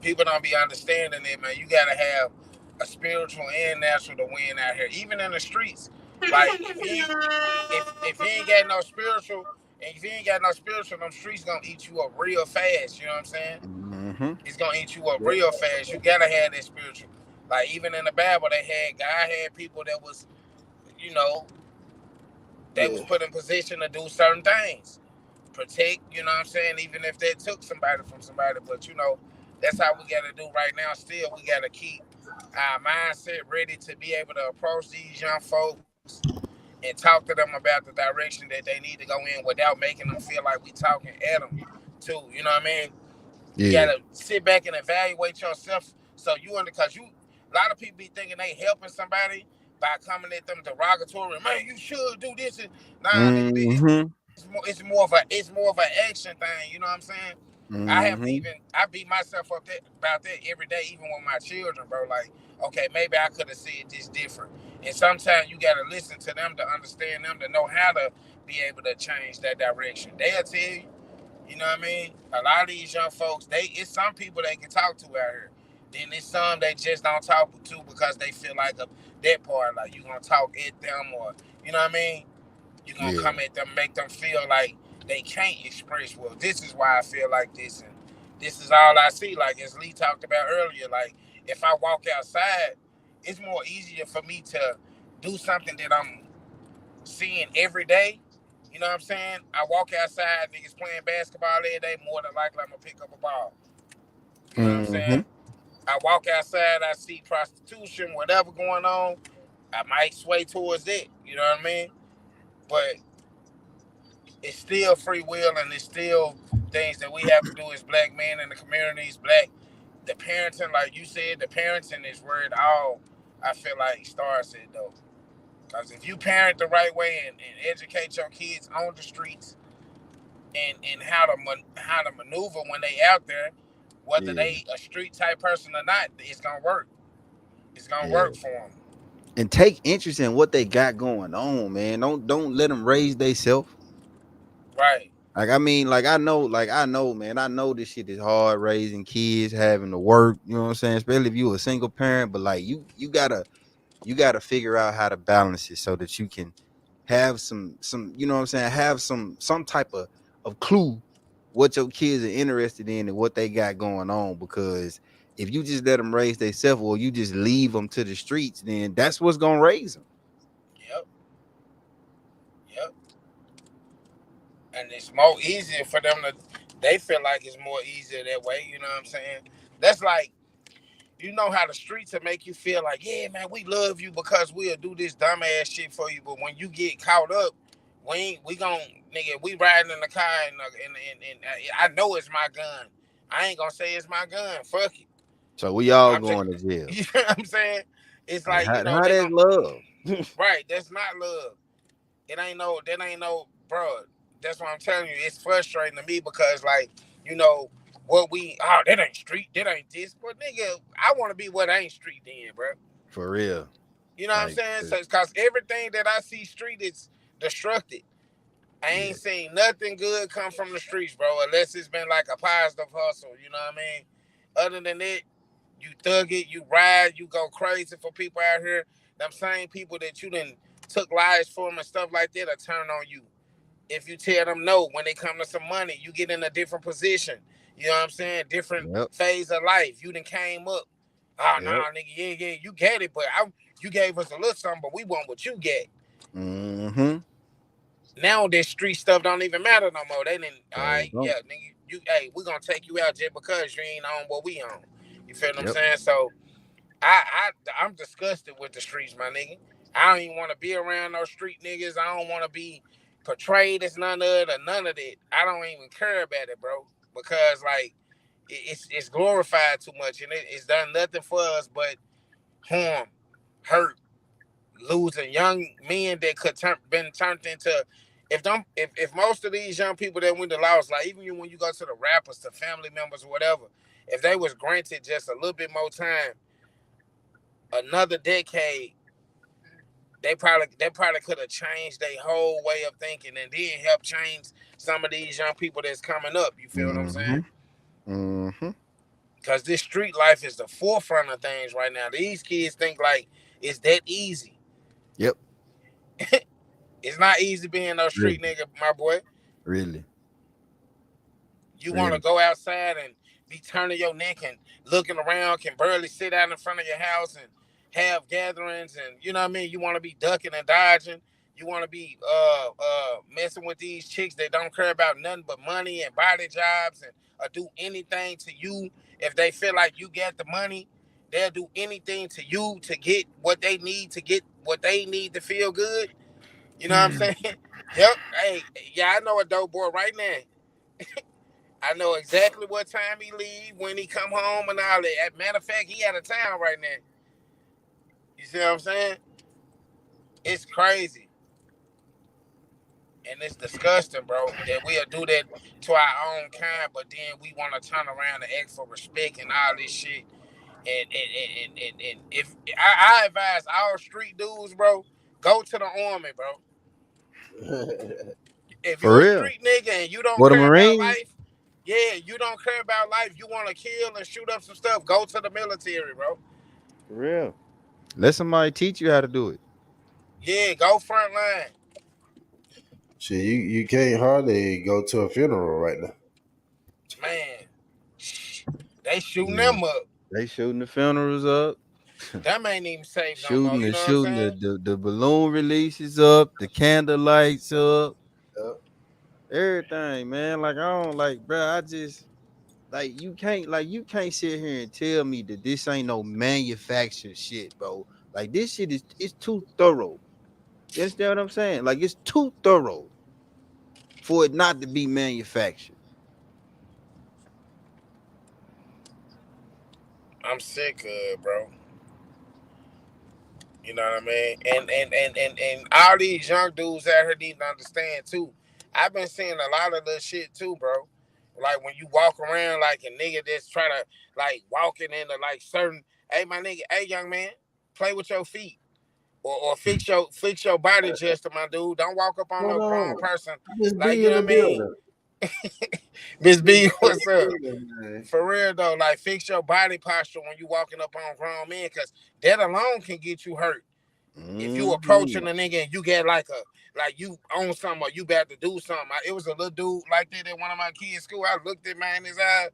People don't be understanding it, man. You gotta have a spiritual and natural to win out here, even in the streets. Like if you ain't got no spiritual, and if you ain't got no spiritual, them streets gonna eat you up real fast. You know what I'm saying? Mm-hmm. It's gonna eat you up Yep. real fast. You gotta have that spiritual. Like even in the Bible, God had people that was, you know, they was Yeah, put in position to do certain things, protect. You know what I'm saying? Even if they took somebody from somebody, but that's how we gotta do right now. Still, we gotta keep our mindset ready to be able to approach these young folks and talk to them about the direction that they need to go in without making them feel like we talking at them too. You know what I mean? You Yeah. gotta sit back and evaluate yourself. So because a lot of people be thinking they helping somebody by coming at them derogatory. Man, you should do this. And nah, Mm-hmm. it's more of an action thing. You know what I'm saying? Mm-hmm. I beat myself up about that every day, even with my children, bro. Like, okay, maybe I could have said this different. And sometimes you gotta listen to them to understand them to know how to be able to change that direction. They'll tell you. You know what I mean? A lot of these young folks, it's some people they can talk to out here. Then it's some they just don't talk to because they feel like that part, like you gonna talk at them or you know what I mean? You gonna Yeah. come at them, make them feel like they can't express well. This is why I feel like this, and this is all I see. Like as Lee talked about earlier, like if I walk outside, it's more easier for me to do something that I'm seeing every day. You know what I'm saying? I walk outside, niggas playing basketball every day, more than likely I'm gonna pick up a ball. You know what I'm Mm-hmm. saying? I walk outside, I see prostitution, whatever going on, I might sway towards it. You know what I mean? But it's still free will and it's still things that we have to do as black men in the communities, the parenting, like you said, the parenting is where it all I feel like starts it though. Because if you parent the right way and educate your kids on the streets, and how to maneuver when they out there, whether Yeah, they a street type person or not. It's gonna work. It's gonna yeah. work for them. And take interest in what they got going on, man. Don't let them raise theyself. Right. Like I mean, I know, man. I know this shit is hard raising kids, having to work. You know what I'm saying? Especially if you a single parent. But like you gotta figure out how to balance it so that you can have some you know what I'm saying, have some type of clue what your kids are interested in and what they got going on. Because if you just let them raise themselves or you just leave them to the streets, then that's what's gonna raise them. Yep. Yep. And it's more easier for them to. They feel like it's more easier that way. You know what I'm saying? That's like, you know how the streets will make you feel like, yeah, man, we love you because we'll do this dumbass shit for you. But when you get caught up, we gon' nigga, we riding in the car and I know it's my gun. I ain't gonna say it's my gun. Fuck it. So we all I'm just, going to jail. you know what I'm saying? It's Like like, how they that's gon' love. right. That's not love. That ain't no, bro. That's what I'm telling you. It's frustrating to me because, like, you know, that ain't street, that ain't this. But nigga, I want to be what ain't street then, bro. For real. You know what I'm Like saying? So it's cause everything that I see street is destructed. I yeah. ain't seen nothing good come from the streets, bro, unless it's been like a positive hustle. You know what I mean? Other than that, you thug it, you ride, you go crazy for people out here. Them same people that you done took lives from and stuff like that will turn on you. If you tell them no, when they come to some money, you get in a different position. You know what I'm saying? Different Yep. phase of life. You done came up. Oh, nah, Yep. nigga, yeah, you get it, but you gave us a little something, but we want what you get. Mm-hmm. Now this street stuff don't even matter no more. They didn't, all So right, yeah, don't. nigga, hey, we gonna take you out just because you ain't on what we on. You feel what I'm Yep. saying? So I, I'm disgusted with the streets, my nigga. I don't even want to be around those street niggas. I don't want to be portrayed as none of it or none of that. I don't even care about it, bro, because like it's glorified too much and it's done nothing for us but harm, hurt, losing young men that could been turned into. If most of these young people that went to lost, like even when you go to the rappers, to family members or whatever, if they was granted just a little bit more time, another decade, they probably could have changed their whole way of thinking and then help change some of these young people that's coming up. You feel what I'm saying? Mm-hmm. Mm-hmm. Because this street life is the forefront of things right now. These kids think like it's that easy. Yep. It's not easy being no street Really. nigga, my boy. Really. You want to Really. go outside and be turning your neck and looking around, can barely sit out in front of your house and have gatherings, and you know what I mean. You want to be ducking and dodging. You want to be messing with these chicks that don't care about nothing but money and body jobs and do anything to you if they feel like you got the money. They'll do anything to you to get what they need to feel good. You know what I'm saying? Yep. Hey, yeah, I know a dope boy right now. I know exactly what time he leave, when he come home, and all that. As a matter of fact, he out of town right now. You see what I'm saying? It's crazy. And it's disgusting, bro, that we'll do that to our own kind, but then we want to turn around and ask for respect and all this shit. And if I advise all street dudes, bro, go to the army, bro. If For you a real. street nigga and you don't For the care about Marines. life, yeah, you don't care about life, you want to kill and shoot up some stuff, go to the military, bro. For real. Let somebody teach you how to do it. Yeah, go front line. Shit, you can't hardly go to a funeral right now. Man, they shooting Yeah. them up. They shooting the funerals up. Them ain't even safe no more. shooting You the know what I'm shooting saying? the balloon releases up, the candle lights up, Yeah. everything, man. Like I don't like, bro. I just you can't sit here and tell me that this ain't no manufactured shit, bro. Like this shit is it's too thorough. You understand what I'm saying? Like it's too thorough for it not to be manufactured. I'm sick of it, bro. You know what I mean? And all these young dudes out here need to understand too. I've been seeing a lot of this shit too, bro. Like when you walk around like a nigga that's trying to like walking into like certain, hey my nigga, hey young man, play with your feet. Or fix your body just my dude. Don't walk up on Hold no grown on. person. Miss Like, B you in know the what I mean? building. Miss Miss B, B what's in the up? building, man. For real though, like fix your body posture when you walking up on grown men, cause that alone can get you hurt. If you approaching a nigga and you get like you own something or you about to do something. It was a little dude like that at one of my kids' school. I looked at man in his eye.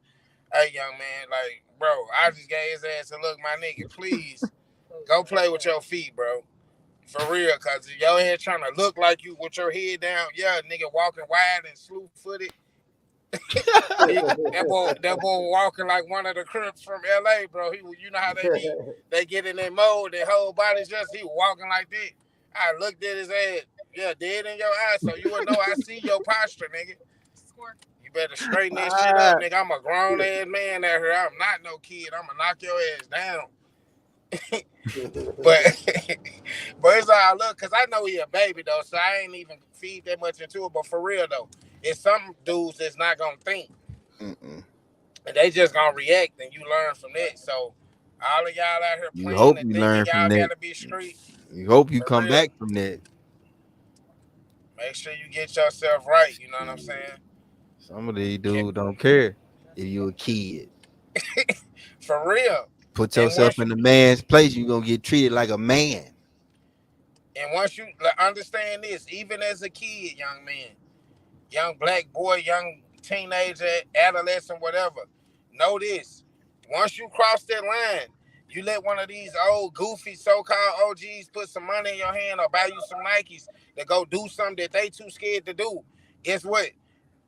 Hey young man, like, bro, I just gave his ass a look, my nigga, please go play with your feet, bro. For real, cause your head trying to look like you with your head down. Yeah, nigga walking wide and slew footed. That boy walking like one of the Crips from LA, bro. You know how they be, they get in their mode, their whole body's just, he walking like that. I looked at his ass, yeah, dead in your eyes, so you would know I see your posture, nigga. You better straighten that shit up, nigga. I'm a grown ass man out here. I'm not no kid. I'm gonna knock your ass down. but but it's all look, cause I know he a baby though, so I ain't even feed that much into it. But for real though, it's some dudes that's not gonna think. Mm-mm. And they just gonna react, and you learn from that. So all of y'all out here You playing hope and you thinking learn from y'all that. gotta be street. You hope you For come real, back from that. make sure you get yourself right. You know what I'm saying? Some of these dudes don't care if you a kid. For real. Put And yourself in the man's place, you gonna get treated like a man. once you understand this, even as a kid, young man, young black boy, young teenager, adolescent, whatever, know this. Once you cross that line, you let one of these old goofy so-called OGs put some money in your hand or buy you some Nikes to go do something that they too scared to do. Guess what?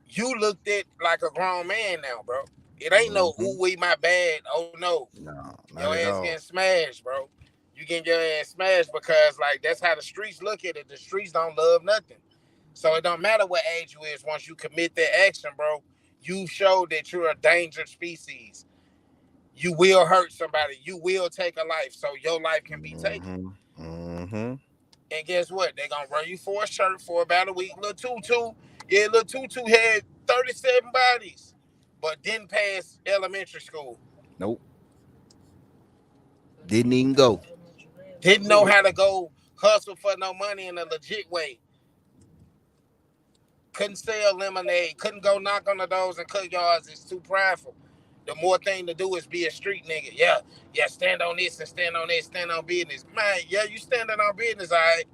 You looked at like a grown man now, bro. It ain't no Mm-hmm. ooh wee my bad. Oh no. No, not Your at ass all. getting smashed, bro. You getting your ass smashed because like that's how the streets look at it. The streets don't love nothing. So it don't matter what age you is. Once you commit that action, bro, you show that you're a dangerous species. You will hurt somebody. You will take a life, so your life can be taken. Mm-hmm. Mm-hmm. And guess what? They gonna run you for a shirt for about a week. Little Tutu, yeah, little Tutu had 37 bodies, but didn't pass elementary school. Nope. Didn't even go. Didn't know how to go hustle for no money in a legit way. Couldn't sell lemonade. Couldn't go knock on the doors and cut yards. It's too prideful. The more thing to do is be a street nigga. Yeah, stand on this and stand on that, stand on business. Man, yeah, you standing on business, all right.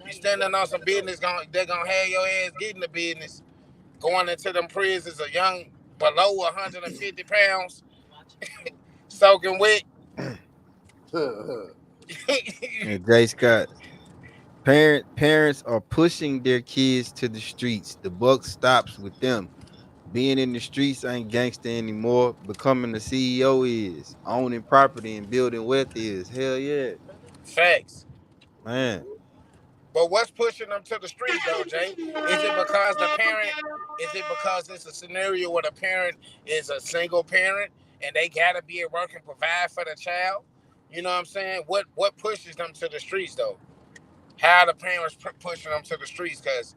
You standing on some business, they're gonna have your ass getting the business. Going into them prisons, a young below 150 pounds, soaking wet. And Jay Scott, parents are pushing their kids to the streets. The buck stops with them. Being in the streets ain't gangster anymore. Becoming a CEO is. Owning property and building wealth is. Hell yeah, Facts. man. But what's pushing them to the street though, Jay? Is it because the parent? Is it because it's a scenario where the parent is a single parent and they gotta be at work and provide for the child? You know what I'm saying? What pushes them to the streets though? How are the parents pushing them to the streets? Because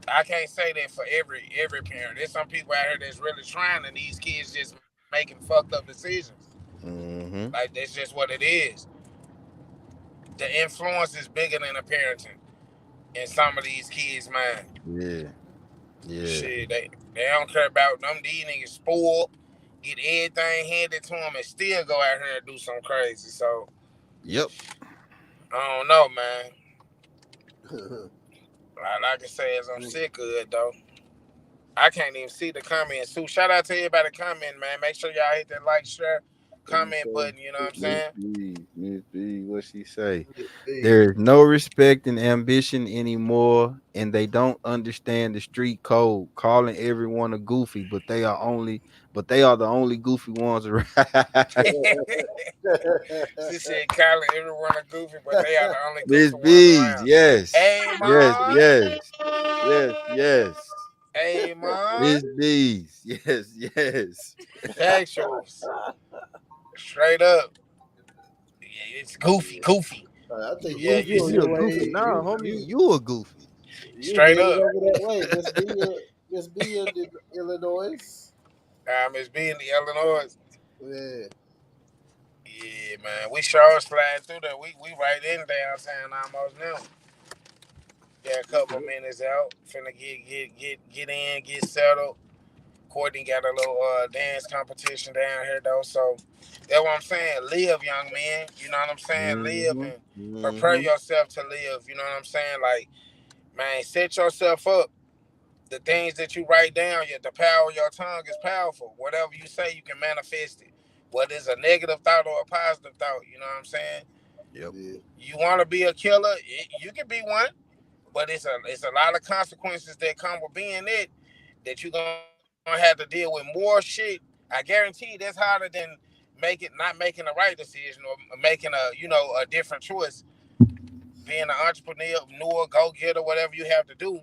I can't say that for every parent. There's some people out here that's really trying, and these kids just making fucked up decisions. Mm-hmm. Like that's just what it is. The influence is bigger than the parenting in some of these kids' mind. Yeah, yeah. Shit, they don't care about them. These niggas spoiled, get everything handed to them, and still go out here and do some crazy. So Yep. I don't know, man. All I can say is I'm sick of it though. I can't even see the comments. So shout out to everybody commenting, man. Make sure y'all hit that like, share, comment button. You know what I'm saying? Miss B, what she say? There is no respect and ambition anymore, and they don't understand the street code. Calling everyone a goofy, but they are the only goofy ones around. She said, calling everyone a goofy, but they are the only Miss goofy ones B's, around. yes, Hey, yes, man. yes. Hey, man. Miss B's, yes. Factuals. Straight up. Yeah, it's goofy. I think Yeah, Goofy you on You a your goofy? way. Nah, homie, you a goofy. You Straight headed up. over that way. Miss B in Illinois. Miss B in the Illinois. Yeah. Yeah, man. We sure slide through there. We right in downtown almost now. Yeah, a couple minutes out. Finna get in, get settled. Courtney got a little dance competition down here though, so that's what I'm saying. Live, young man. You know what I'm saying? Live Mm-hmm. and prepare Mm-hmm. yourself to live. You know what I'm saying? Like, man, set yourself up. The things that you write down, the power of your tongue is powerful. Whatever you say, you can manifest it. Whether it's a negative thought or a positive thought, you know what I'm saying? Yep. Yeah. You want to be a killer, you can be one, but it's a lot of consequences that come with being it that you're gonna have to deal with more shit. I guarantee that's harder than not making the right decision or making a different choice. Being an entrepreneur, go getter, whatever you have to do.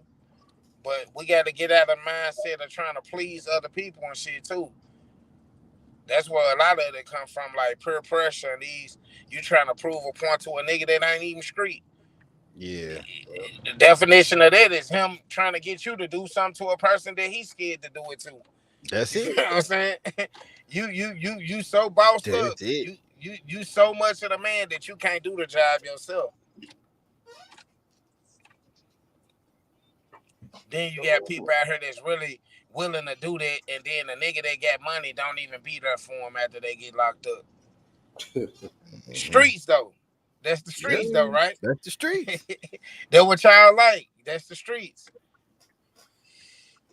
But we got to get out of the mindset of trying to please other people and shit too. That's where a lot of it come from, like peer pressure and these you trying to prove a point to a nigga that ain't even street. Yeah. The definition of that is him trying to get you to do something to a person that he's scared to do it to. That's You feel it. what I'm saying? You so bossed up. That's it. You so much of the man that you can't do the job yourself. Then you got people out here that's really willing to do that, and then the nigga that got money don't even be there for him after they get locked up. Mm-hmm. Streets though, that's the Yep. streets though, right? That's the streets. That's what y'all like. That's the streets.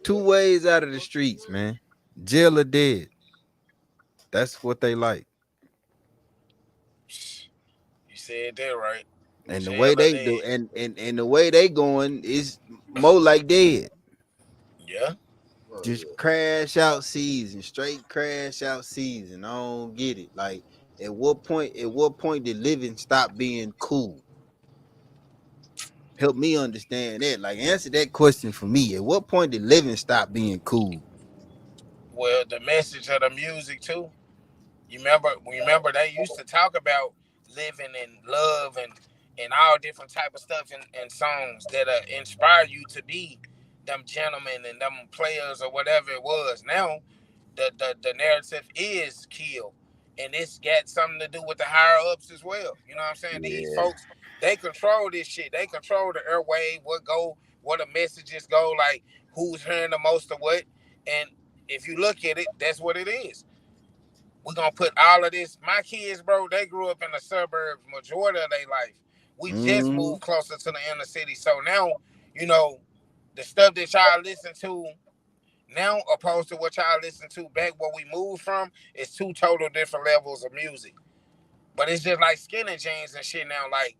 Two ways out of the streets, man. Jail or dead. That's what they like. You said that right. And the way Jail or they do, dead. and the way they going is more like dead. Yeah. Oh Just yeah. crash out season, straight crash out season. I don't get it. Like at what point did living stop being cool? Help me understand that. Like answer that question for me. At what point did living stop being cool? Well, the message of the music too. You remember they used to talk about living and love and all different type of stuff in songs that inspire you to be them gentlemen and them players or whatever it was. Now the narrative is kill. And it's got something to do with the higher ups as well. You know what I'm saying? These Yeah. folks, they control this shit. They control the airwave, what the messages go, like who's hearing the most of what. And if you look at it, that's what it is. We're gonna put all of this. My kids, bro, they grew up in the suburbs majority of their life. We just Mm-hmm. moved closer to the inner city. So now, you know, the stuff that y'all listen to now opposed to what y'all listen to back where we moved from is two total different levels of music. But it's just like skinny jeans and shit now. Like,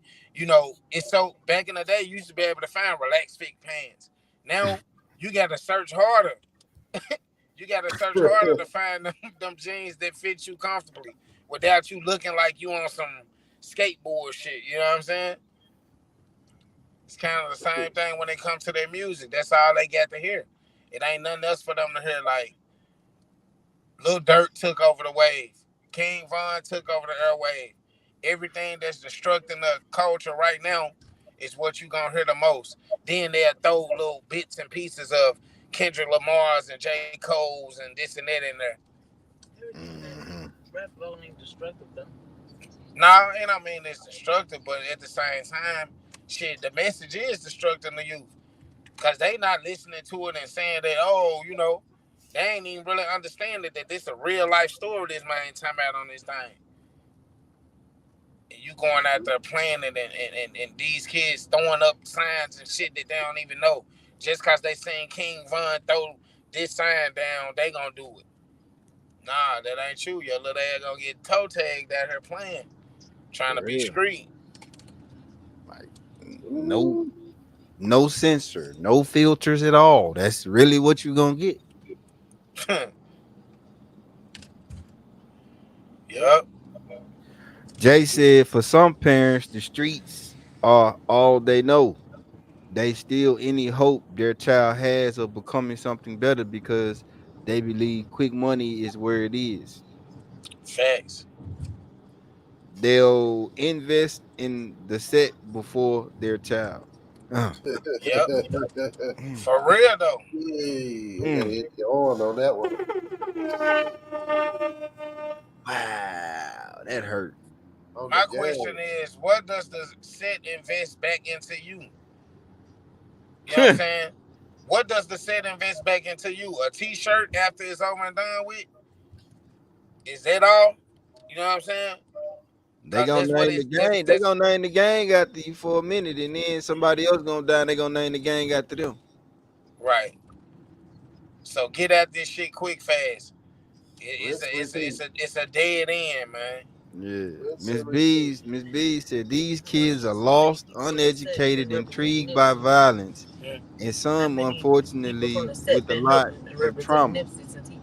it's so back in the day you used to be able to find relaxed fit pants. Now you gotta search harder. You gotta search harder to find them jeans that fit you comfortably without you looking like you on some skateboard shit. You know what I'm saying? It's kind of the same thing when it comes to their music. That's all they got to hear. It ain't nothing else for them to hear. Like Lil Durk took over the wave, King Von took over the airwave. Everything that's destructing the culture right now is what you gonna hear the most. Then they'll throw little bits and pieces of Kendrick Lamar's and J. Cole's and this and that in there. Mm-hmm. Nah, and I mean it's destructive, but at the same time, shit, the message is destructing the youth. Cause they not listening to it and saying that, they ain't even really understanding that this a real life story this man talking about on this thing. And you going out there playing it and these kids throwing up signs and shit that they don't even know. Just cause they seen King Von throw this sign down, they gonna do it. Nah, that ain't you. Your little ass gonna get toe tagged out here playing, trying to For be real. street. Like no censor, no filters at all. That's really what you gonna get. Yup. Jay said for some parents, the streets are all they know. They still any hope their child has of becoming something better because they believe quick money is where it is. Facts. They'll invest in the set before their child. Uh, Yep, mm, for real though. Hey, I gotta mm. hit the on that one. Wow, that hurt. On the My question gas. is, what does the set invest back into you? You know what I'm saying? What does the set invest back into you? A T-shirt after it's over and done with? Is that all? You know what I'm saying? They Cause gonna that's what name the it's gang. They that's gonna name the gang after you for a minute, and then somebody else gonna die. And they gonna name the gang after them. right. So get at this shit quick, fast. It's Rest a in it's a it's peace. a it's a dead end, man. Yeah, Rest Miss in peace. B's. Miss B said these kids are lost, uneducated, intrigued by violence, Mm. and some, unfortunately, with a lot of trauma.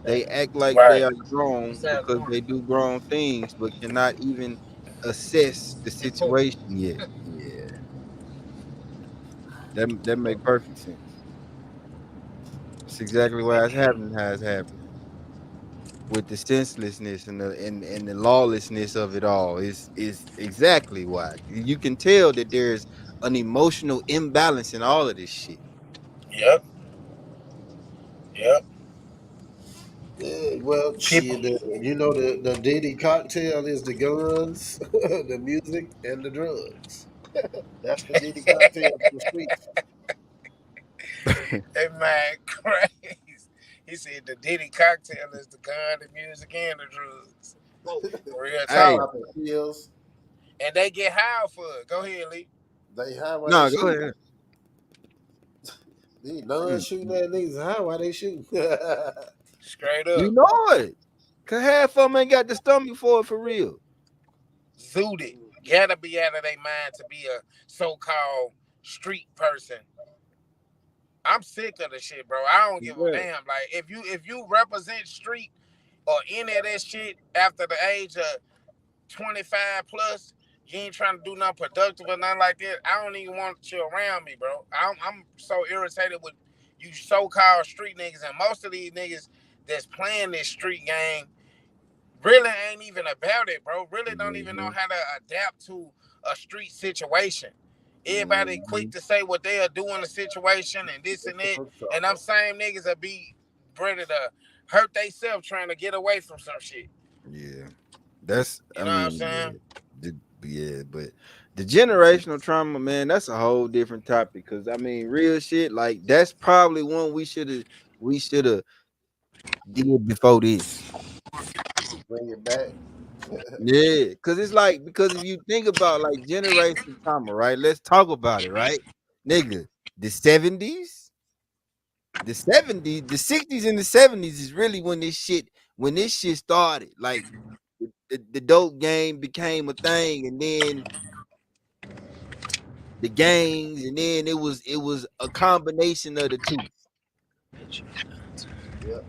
They act like they Right. are grown because they do grown things, but cannot even assess the situation yet. Yeah, that make perfect sense. It's exactly why it's happening. How it's happening with the senselessness and the lawlessness of it all is exactly why. You can tell that there's an emotional imbalance in all of this shit. Yep. Yep. Yeah, well, People. shit. You know the Diddy cocktail is the guns, the music, and the drugs. That's the Diddy cocktail for the streets. Hey man, crazy. He said the Diddy cocktail is the gun, the music, and the drugs. Real They Hey, talk. popping pills. And they get high for it. Go ahead, Lee. They high while they no, go shoot. ahead. These nuns Mm, shooting mm. at niggas high while they shoot. Straight You up. know it, cause half of them ain't got the stomach for it for real. Zooted. Gotta be out of their mind to be a so-called street person. I'm sick of the shit, bro. I don't give a Yeah, damn. Like if you represent street or any of that shit after the age of 25 plus, you ain't trying to do nothing productive or nothing like that. I don't even want you around me, bro. I'm so irritated with you so-called street niggas, and most of these niggas that's playing this street game really ain't even about it, bro. Really don't even know hmm how to adapt to a street situation. Everybody hmm quick to say what they'll do in a situation and this and that, and them same niggas will be ready to hurt themselves trying to get away from some shit. yeah. That's, You I know what I'm mean, saying? yeah, but the generational trauma, man, that's a whole different topic. Cause I mean, real shit, like that's probably one we should have did before this. Bring it back. Yeah, cause it's like because if you think about like generational trauma, right? Let's talk about it, right, nigga. The 70s, the 60s, and the 70s is really when this shit started. Like the dope game became a thing, and then the gangs, and then it was a combination of the two. Yep.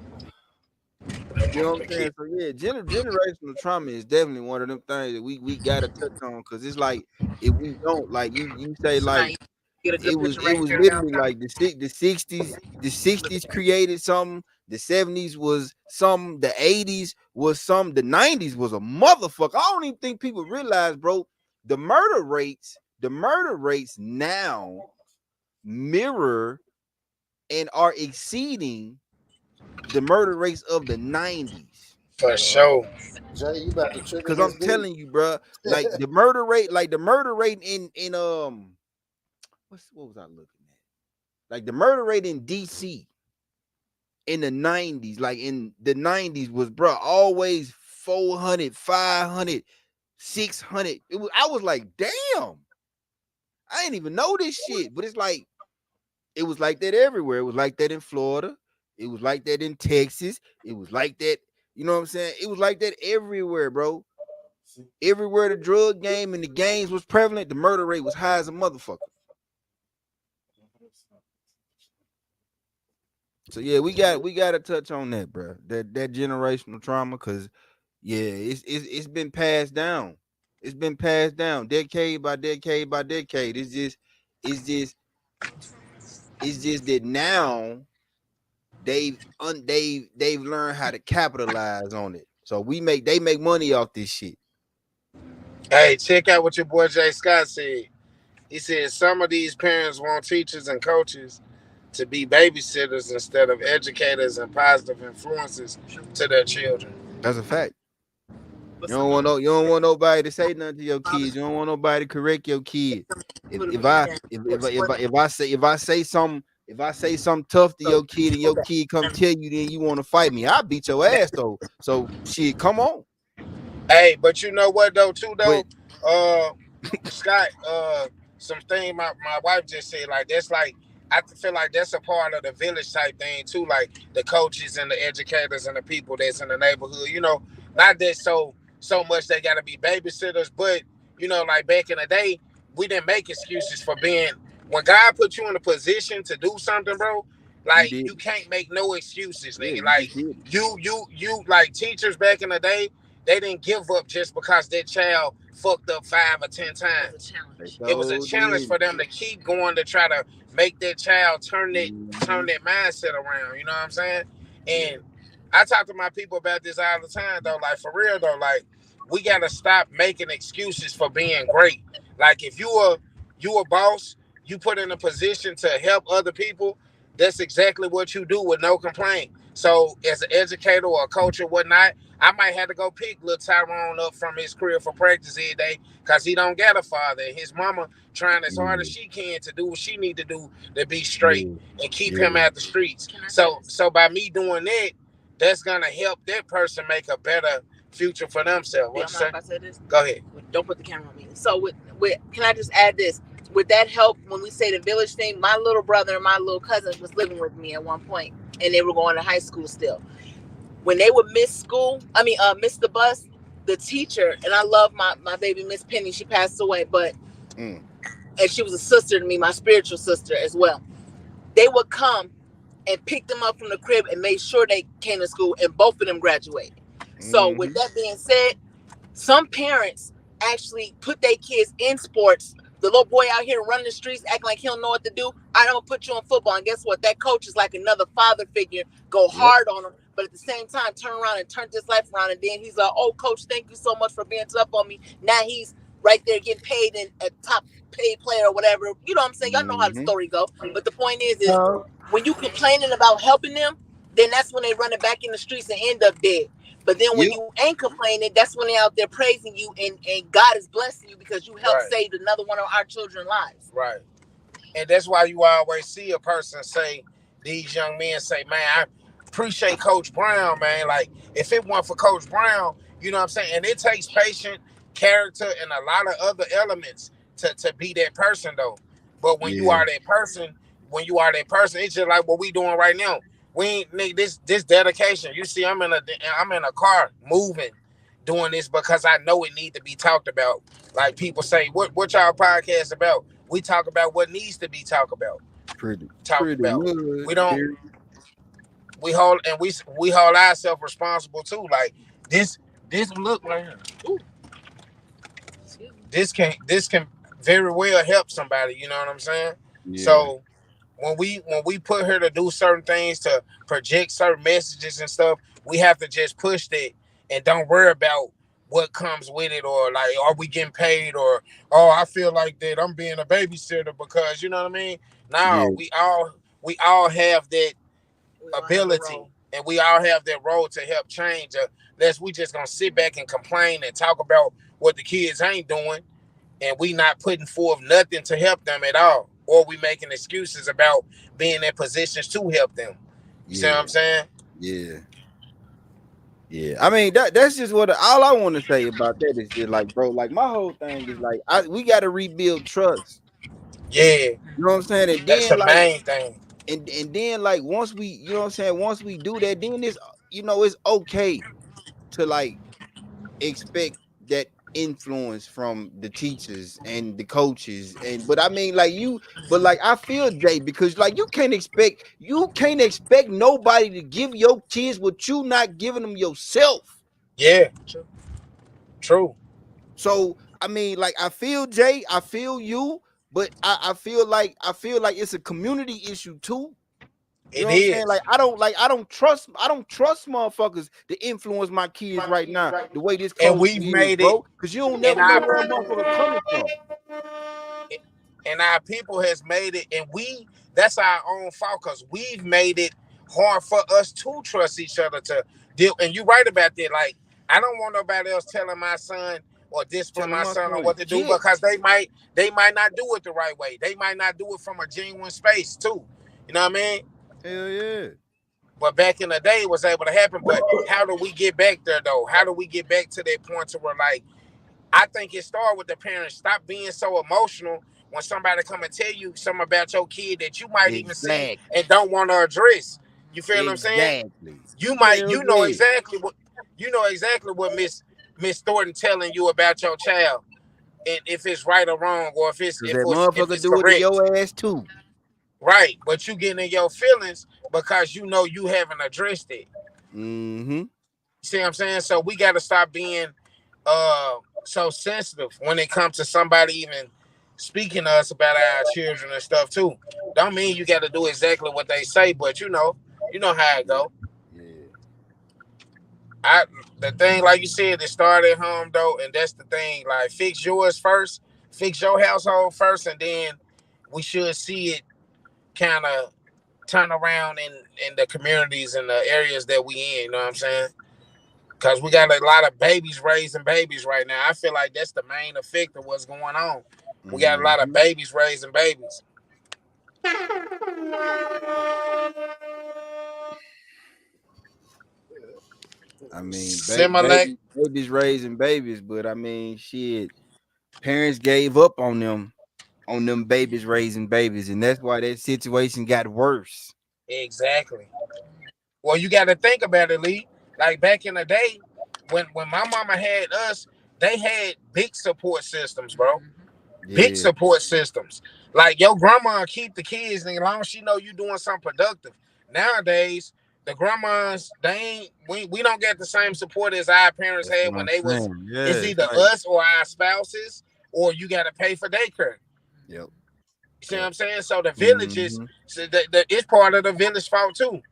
You know what I'm saying? So yeah, generational trauma is definitely one of them things that we gotta touch on because it's like if we don't, like you say, like it was literally like the 60s created something, the 70s was some, the 80s was some, the 90s was a motherfucker. I don't even think people realize, bro, the murder rates now mirror and are exceeding the murder rates of the 90s. For Uh, sure. Jay, you about to trigger Cause Miss I'm B? telling you, bro, like the murder rate in what was I looking at? Like the murder rate in DC in the 90s, like in the 90s was, bro, always 400, 500, 600. I was like, damn, I didn't even know this shit. But it's like it was like that everywhere. It was like that in Florida. It was like that in Texas. It was like that, you know what I'm saying? It was like that everywhere, bro. Everywhere the drug game and the gangs was prevalent, the murder rate was high as a motherfucker. So yeah, we got to touch on that, bro. That generational trauma, cause yeah, it's been passed down. It's been passed down decade by decade by decade. It's just it's just that now they've learned how to capitalize on it. So they make money off this shit. Hey, check out what your boy Jay Scott said. He said some of these parents want teachers and coaches to be babysitters instead of educators and positive influences to their children. That's a fact. You don't want nobody to say nothing to your kids. You don't want nobody to correct your kid. If I say something tough to your kid and your kid come tell you, then you want to fight me, I'll beat your ass though. So shit, come on. Hey, but you know what though, too though, But, Scott, something my wife just said, like that's like I feel like that's a part of the village type thing too, like the coaches and the educators and the people that's in the neighborhood. You know, not that so much they got to be babysitters, but you know, like back in the day, we didn't make excuses for being. When God put you in a position to do something, bro, like you can't make no excuses, nigga. Like you like teachers back in the day, they didn't give up just because their child fucked up 5 or 10 times. It was a challenge for them to keep going to try to make their child turn that mindset around. You know what I'm saying? And I talk to my people about this all the time, though. Like for real, though, like we gotta stop making excuses for being great. Like if you a boss, you put in a position to help other people. That's exactly what you do with no complaint. So as an educator or a coach or whatnot, I might have to go pick little Tyrone up from his crib for practice every day because he don't got a father. And his mama trying as hard as she can to do what she need to do to be straight and keep him out the streets. So by me doing that, that's gonna help that person make a better future for themselves. What you say? I say this? Go ahead. Don't put the camera on me. So with can I just add this? Would that help when we say the village thing? My little brother and my little cousin was living with me at one point, and they were going to high school still. When they would miss the bus, the teacher, and I love my baby Miss Penny, she passed away, but and she was a sister to me, my spiritual sister as well. They would come and pick them up from the crib and make sure they came to school, and both of them graduated. So with that being said, some parents actually put their kids in sports. The little boy out here running the streets acting like he don't know what to do. I don't put you in football. And guess what? That coach is like another father figure. Go hard on him. But at the same time, turn around and turn this life around. And then he's like, oh, coach, thank you so much for being tough on me. Now he's right there getting paid in a top paid player or whatever. You know what I'm saying? Y'all know how the story go. But the point is when you complaining about helping them, then that's when they run it back in the streets and end up dead. But then when you ain't complaining, that's when they're out there praising you and God is blessing you because you helped save another one of our children's lives. Right. And that's why you always see a person say, these young men say, man, I appreciate Coach Brown, man. Like, if it weren't for Coach Brown, you know what I'm saying? And it takes patience, character, and a lot of other elements to be that person, though. But when you are that person, it's just like what we doing right now. We ain't this dedication. You see, I'm in a car moving, doing this because I know it need to be talked about. Like people say, what y'all podcast about? We talk about what needs to be talked about. Good. We don't. We hold ourselves responsible too. Like this look right here. Ooh. This can very well help somebody. You know what I'm saying? Yeah. So. When we put her to do certain things, to project certain messages and stuff, we have to just push that and don't worry about what comes with it, or like, are we getting paid, or I feel like that I'm being a babysitter because, you know what I mean? No, we all have that ability, and we all have that role to help change. Unless we just gonna sit back and complain and talk about what the kids ain't doing, and we not putting forth nothing to help them at all. Or we making excuses about being in positions to help them. You see what I'm saying? Yeah. I mean, that's just what all I want to say about that is just like, bro, like my whole thing is like we got to rebuild trust. Yeah. You know what I'm saying? And that's then, the main thing. And then like once we, you know what I'm saying, once we do that, then it's, you know, it's okay to like expect that influence from the teachers and the coaches, but I mean like I feel, Jay, because like you can't expect nobody to give your kids what you not giving them yourself. Yeah, true. So I mean, like, I feel, Jay, I feel you, but I feel like it's a community issue too. You know what I'm saying? Like I don't trust motherfuckers to influence my kids right now the way this and we've made it, bro, because you don't never know where a motherfucker coming from. And our people has made it, and that's our own fault because we've made it hard for us to trust each other to deal. And you're right about that. Like, I don't want nobody else telling my son or discipline Telling my my son on son what to do shit. because they might not do it the right way. They might not do it from a genuine space too. You know what I mean? Hell yeah. But back in the day, it was able to happen. But how do we get back there though? How do we get back to that point to where, like, I think it started with the parents. Stop being so emotional when somebody come and tell you something about your kid that you might even see Exactly. and don't want to address. You feel what I'm saying? Exactly. You Hell know yeah. exactly what Miss Thornton telling you about your child, and if it's right or wrong, or if it's Cause if that it's if motherfucker it's do it to correct. your ass too. Right, but you getting in your feelings because you know you haven't addressed it. Mm-hmm. See what I'm saying? So we got to stop being so sensitive when it comes to somebody even speaking to us about our children and stuff too. Don't mean you got to do exactly what they say, but you know how it go. Yeah. I The thing, like you said, it started at home though, and that's the thing. Like, fix yours first, fix your household first, and then we should see it kind of turn around in the communities and the areas that we in. You know what I'm saying? Because we got a lot of babies raising babies right now. I feel like that's the main effect of what's going on. We got a lot of Mm-hmm. babies raising babies. I mean, Similar, babies raising babies, but I mean, shit, parents gave up on them babies raising babies, and that's why that situation got worse. exactly. Well, you got to think about it, Lee. Like, back in the day, when my mama had us, they had big support systems, bro. Big Yeah. support systems. Like, your grandma keep the kids, and as long as she know you doing something productive. Nowadays, the grandmas, they ain't we don't get the same support as our parents That's had what when I'm they was. saying. Yeah, It's it's either like, us or our spouses, or you got to pay for daycare. yep, You see what yep. I'm saying? So the villages, Mm-hmm. so it's part of the village fault too.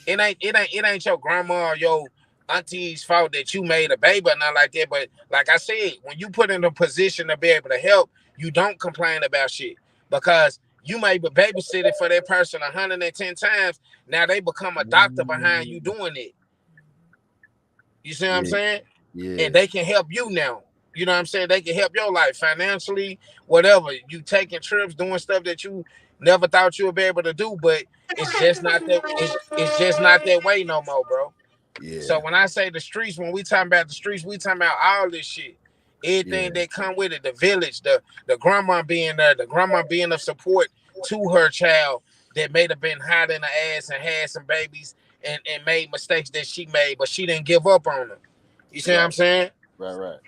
It ain't your grandma or your auntie's fault that you made a baby or nothing like that. But like I said, when you put in a position to be able to help, you don't complain about shit because you may be babysitting for that person 110 times. Now they become a doctor behind you doing it. You see what I'm Yeah, saying? And yeah, they can help you now. You know what I'm saying? They can help your life financially, whatever. You taking trips, doing stuff that you never thought you would be able to do, but it's just not that way no more, bro. yeah, So when I say the streets, when we talking about the streets, we talking about all this shit. Everything yeah. that come with it, the village, the grandma being there, the grandma being of support to her child that may have been hot in the ass and had some babies and made mistakes that she made, but she didn't give up on them. You see what I'm Right, saying? right, right.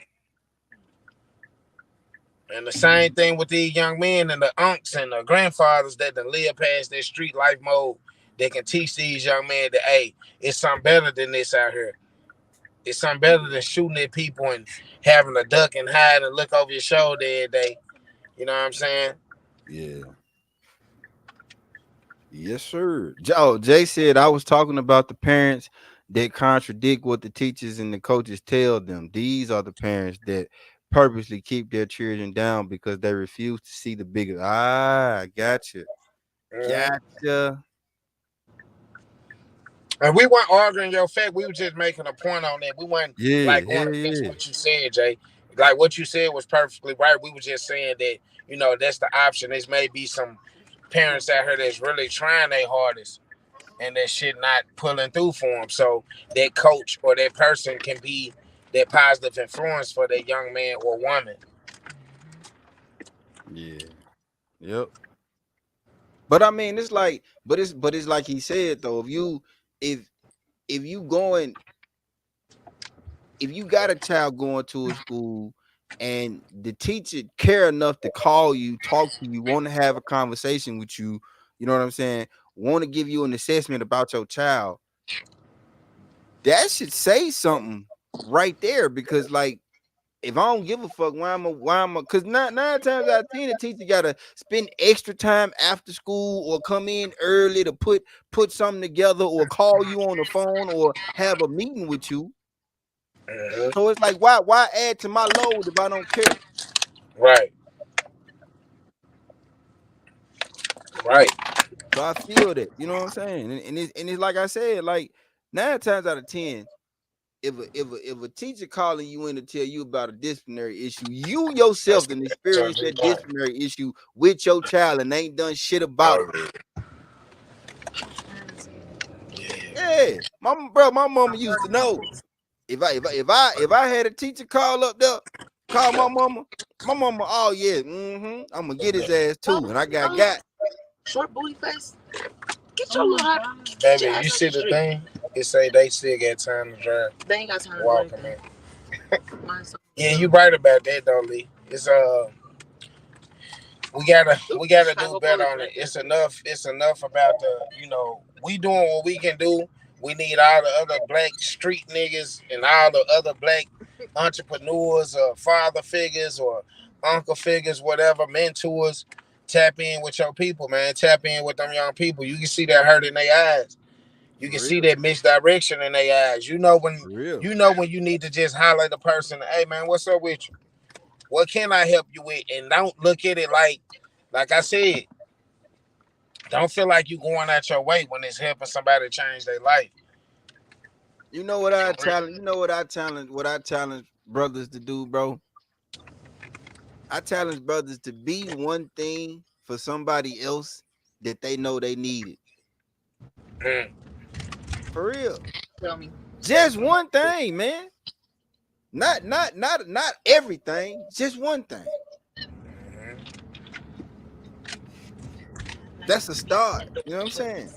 And the same thing with these young men and the unks and the grandfathers that done live past their street life mode. They can teach these young men that, hey, it's something better than this out here. It's something better than shooting at people and having to duck and hide and look over your shoulder every day. You know what I'm saying? Yeah. Yes, sir. Oh, Jay said I was talking about the parents that contradict what the teachers and the coaches tell them. These are the parents that purposely keep their children down because they refuse to see the bigger. Ah, gotcha. Mm-hmm. Gotcha. And we weren't arguing your fact. We were just making a point on that. We weren't Yeah, like going hell against yeah. what you said, Jay. Like, what you said was perfectly right. We were just saying that, that's the option. There's may be some parents out here that's really trying their hardest and that shit not pulling through for them. So that coach or that person can be that positive influence for that young man or woman. Yeah. Yep. But I mean, it's like, but it's like he said though. If you going, if you got a child going to a school and the teacher care enough to call you, talk to you, want to have a conversation with you, you know what I'm saying? Want to give you an assessment about your child, that should say something right there. Because like, if I don't give a fuck, because nine times out of 10, the teacher gotta spend extra time after school or come in early to put something together or call you on the phone or have a meeting with you. Mhm. So it's like, why add to my load if I don't care? Right. Right. So I feel that, you know what I'm saying? And it's like I said, like 9 times out of 10, if a teacher calling you in to tell you about a disciplinary issue, you That's yourself what done you're experienced that doing. disciplinary issue with your child and ain't done shit about it. Oh, yeah. Yeah, my mama used to know. If I had a teacher call up there, call my mama, oh yeah, I'm gonna get his ass too. And I got Short booty face. Get your little hot. Baby, you see the thing? It say they still got time to drive. They ain't got time to Walk drive. them in. Yeah, you right about that though, Lee. It's we gotta do better on it. It's enough about we doing what we can do. We need all the other black street niggas and all the other black entrepreneurs or father figures or uncle figures, whatever, mentors. Tap in with your people, man. Tap in with them young people. You can see that hurt in their eyes. You for can see real, that misdirection in their eyes. for real. When you need to just holler at the person, hey man, what's up with you? What can I help you with? And don't look at it like I said, don't feel like you going out your way when it's helping somebody change their life. You know what I challenge? You know what I challenge? What I challenge brothers to do, bro? I challenge brothers to be one thing for somebody else that they know they needed. Mm. For real. Tell me. Just one thing, man. Not everything. Just one thing. That's a start. You know what I'm saying?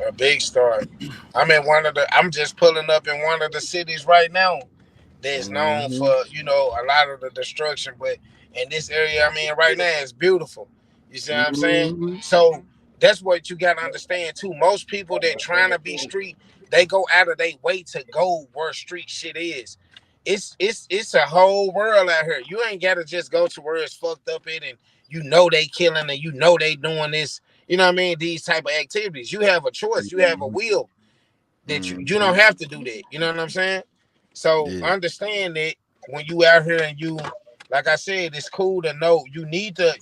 A big start. I'm just pulling up in one of the cities right now that's known for, Mm-hmm. a lot of the destruction. But in this area I'm in right now, it's beautiful. You see what I'm saying? Mm-hmm. So that's what you gotta understand too. Most people that trying to be street, they go out of their way to go where street shit is. It's a whole world out here. You ain't gotta just go to where it's fucked up in and they killing and they doing this, you know what I mean? These type of activities. You have a choice, you have a will that you Mm-hmm. don't have to do that. You know what I'm saying? So Yeah. understand that when you out here and you, like I said, it's cool to know you need to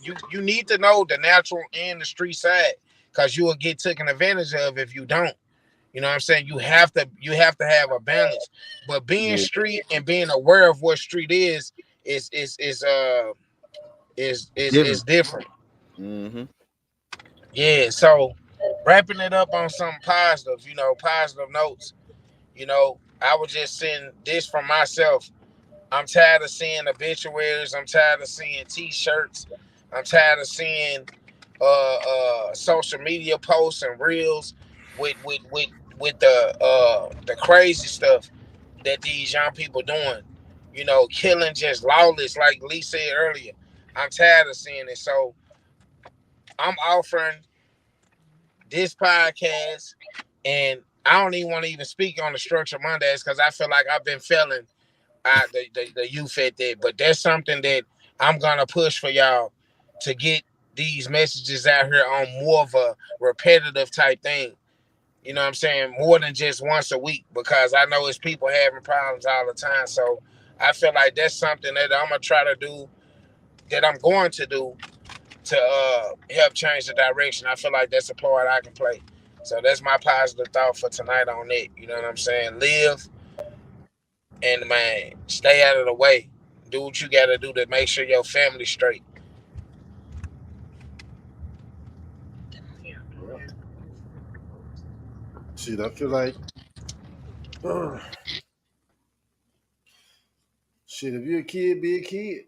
know the natural and the street side because you will get taken advantage of if you don't. You know what I'm saying? You have to have a balance. But being Yeah. street and being aware of what street is Different. different. Mm-hmm. Yeah. So wrapping it up on some positive, positive notes. I was just saying this for myself. I'm tired of seeing obituaries. I'm tired of seeing T-shirts. I'm tired of seeing social media posts and reels with the crazy stuff that these young people doing. Killing just lawless, like Lee said earlier. I'm tired of seeing it. So I'm offering this podcast, and I don't even want to even speak on the Structure Mondays because I feel like I've been failing the youth at that. But that's something that I'm gonna push for y'all to get these messages out here on more of a repetitive type thing. You know what I'm saying? More than just once a week because I know it's people having problems all the time. So I feel like that's something that I'm gonna try to do, that I'm going to do to help change the direction. I feel like that's a part I can play. So that's my positive thought for tonight on it. You know what I'm saying? Live and man, stay out of the way. Do what you gotta do to make sure your family's straight. Yeah. Shit, I feel like shit. If you're a kid, be a kid.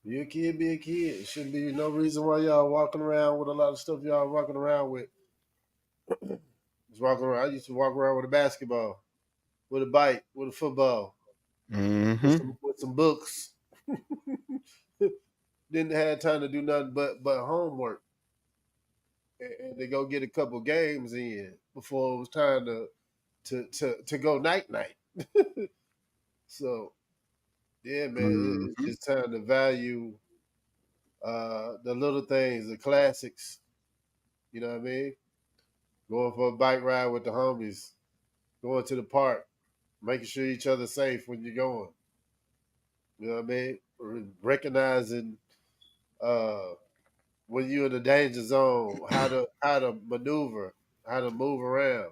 Be a kid, be a kid. It shouldn't be no reason why y'all walking around with a lot of stuff y'all walking around with. Just walking around. I used to walk around with a basketball, with a bike, with a football, with Mm-hmm. some books. Didn't have time to do nothing but homework and to go get a couple games in before it was time to go night night. So yeah, man, it's Mm-hmm. just time to value the little things, the classics. You know what I mean? Going for a bike ride with the homies, going to the park, making sure each other's safe when you're going. You know what I mean? Recognizing uh, when you're in the danger zone, how to maneuver, how to move around,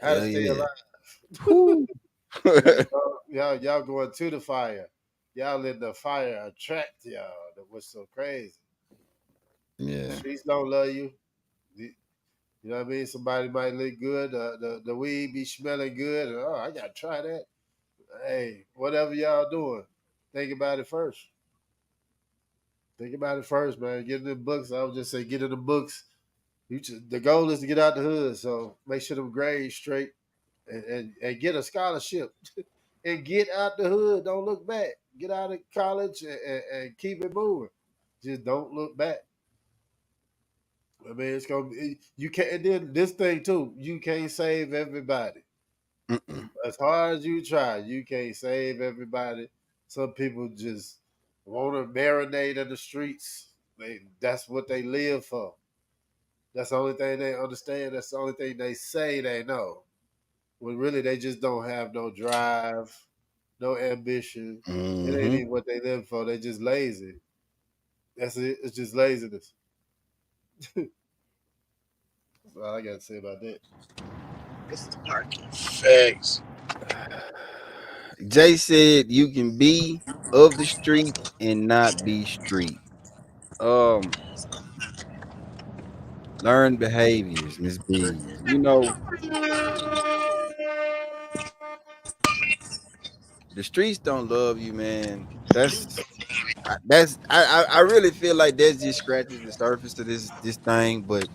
how to Hell stay yeah. alive. Whew. Y'all going to the fire. Y'all let the fire attract y'all. That was so crazy. Yeah. Streets don't love you. You know what I mean? Somebody might look good. The weed be smelling good. And, oh, I gotta try that. Hey, whatever y'all doing, think about it first. Think about it first, man. Get in the books. I would just say get in the books. The goal is to get out the hood. So make sure them grades straight and get a scholarship and get out the hood. Don't look back. Get out of college and keep it moving. Just don't look back. I mean, it's gonna be you can't. And then this thing too, you can't save everybody. Mm-mm. As hard as you try, you can't save everybody. Some people just want to marinate in the streets. That's what they live for. That's the only thing they understand. That's the only thing they say they know. When really they just don't have no drive, no ambition. It ain't Mm-hmm. even what they live for. They just lazy. That's it. It's just laziness. That's all I got to say about that. This is parking. Facts. Jay said you can be of the street and not be street. Um, Learn behaviors, Miss B. The streets don't love you, man. I really feel like that just scratches the surface of this thing, but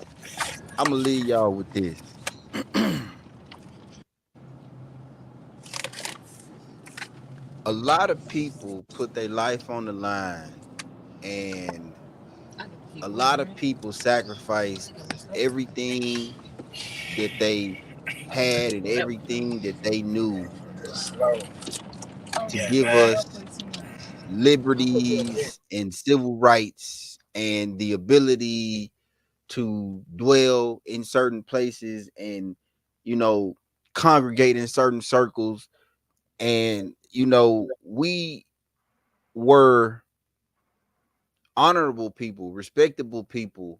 I'm gonna leave y'all with this. A lot of people put their life on the line, and a lot of people sacrificed everything that they had and everything that they knew Slow. to Yeah, give man. us liberties and civil rights and the ability to dwell in certain places and you know congregate in certain circles. And we were honorable people, respectable people,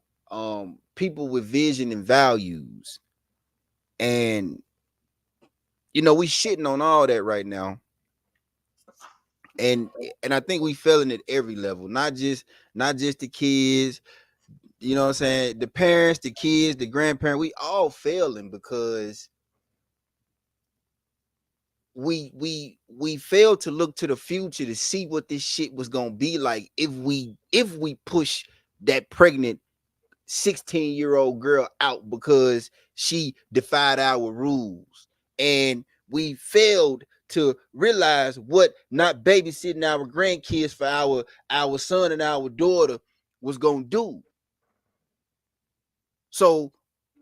people with vision and values. And we shitting on all that right now. And I think we failing at every level, not just the kids, what I'm saying, the parents, the kids, the grandparents, we all failing because we failed to look to the future to see what this shit was gonna be like if we push that pregnant 16-year-old girl out because she defied our rules. And we failed to realize what not babysitting our grandkids for our son and our daughter was gonna do. So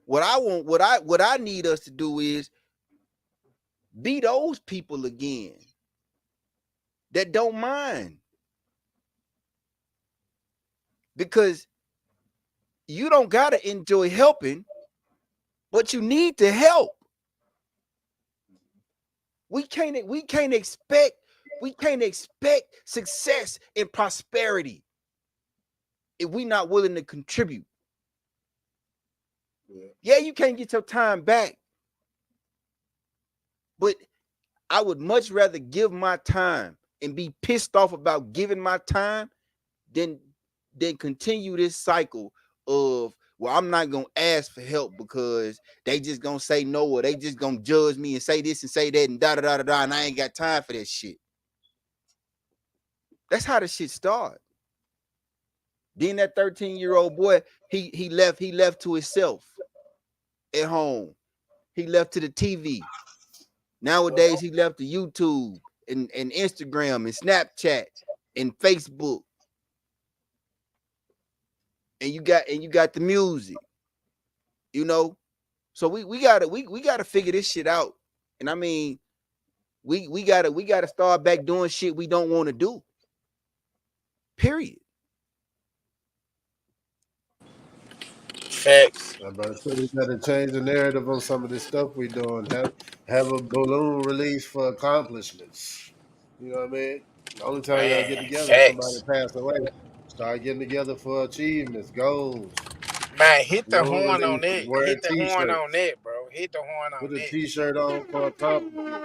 what I need us to do is be those people again that don't mind, because you don't gotta enjoy helping, but you need to help. We can't expect success and prosperity if we not willing to contribute. Yeah, you can't get your time back, but I would much rather give my time and be pissed off about giving my time than continue this cycle of, well, I'm not gonna ask for help because they just gonna say no, or they just gonna judge me and say this and say that and da da da da da, and I ain't got time for that shit. That's how the shit start. Then that 13-year-old boy, he left to himself at home. He left to the TV. Nowadays, he left to YouTube and Instagram and Snapchat and Facebook. And you got the music, So we gotta figure this shit out. And I mean, we gotta start back doing shit we don't want to do. Period. Facts. But so we got to change the narrative on some of this stuff we doing. Have a balloon release for accomplishments. You know what I mean? The only time y'all get Man, together is somebody facts. pass away. Start getting together for achievements, goals, Man, hit the balloon horn on releases, that. wearing Hit the horn on t-shirts. that, bro. Hit the horn on Put a that. t-shirt on for accomplishment.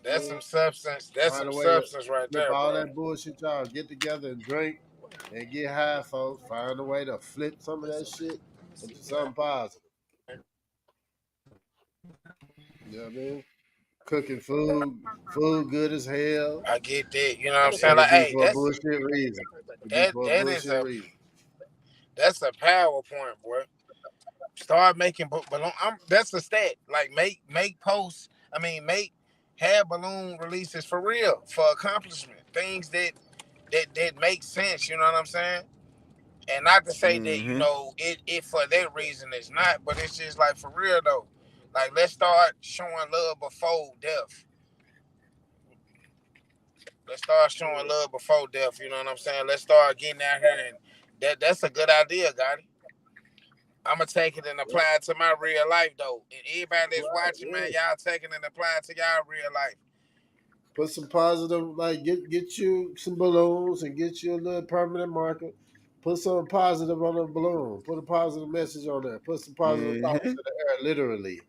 That's some substance. That's Find some a way to substance right flip there, all bro. that bullshit y'all get together and drink and get high, folks. Find a way to flip some of that shit into something positive. You know what I mean? Cooking food good as hell. I get that. You know what I'm saying? It'll Like, be hey, for a bullshit reason. It'll be for a that is bullshit a reason. that's a power point, boy. Start making balloon. That's a stat. Like make posts. I mean, have balloon releases for real for accomplishment. Things that make sense. You know what I'm saying? And not to say that Mm-hmm. it for that reason it's not, but it's just like for real though. Like let's start showing love before death. Let's start showing love before death. You know what I'm saying? Let's start getting out here and that's a good idea, Gotti. I'm gonna take it and apply it to my real life though. And everybody that's Right, watching, man, yeah. y'all taking it and apply it to y'all real life. Put some positive, like get you some balloons and get you a little permanent marker. Put something positive on the balloon. Put a positive message on there. Put some positive thoughts Mm-hmm. in the air, literally.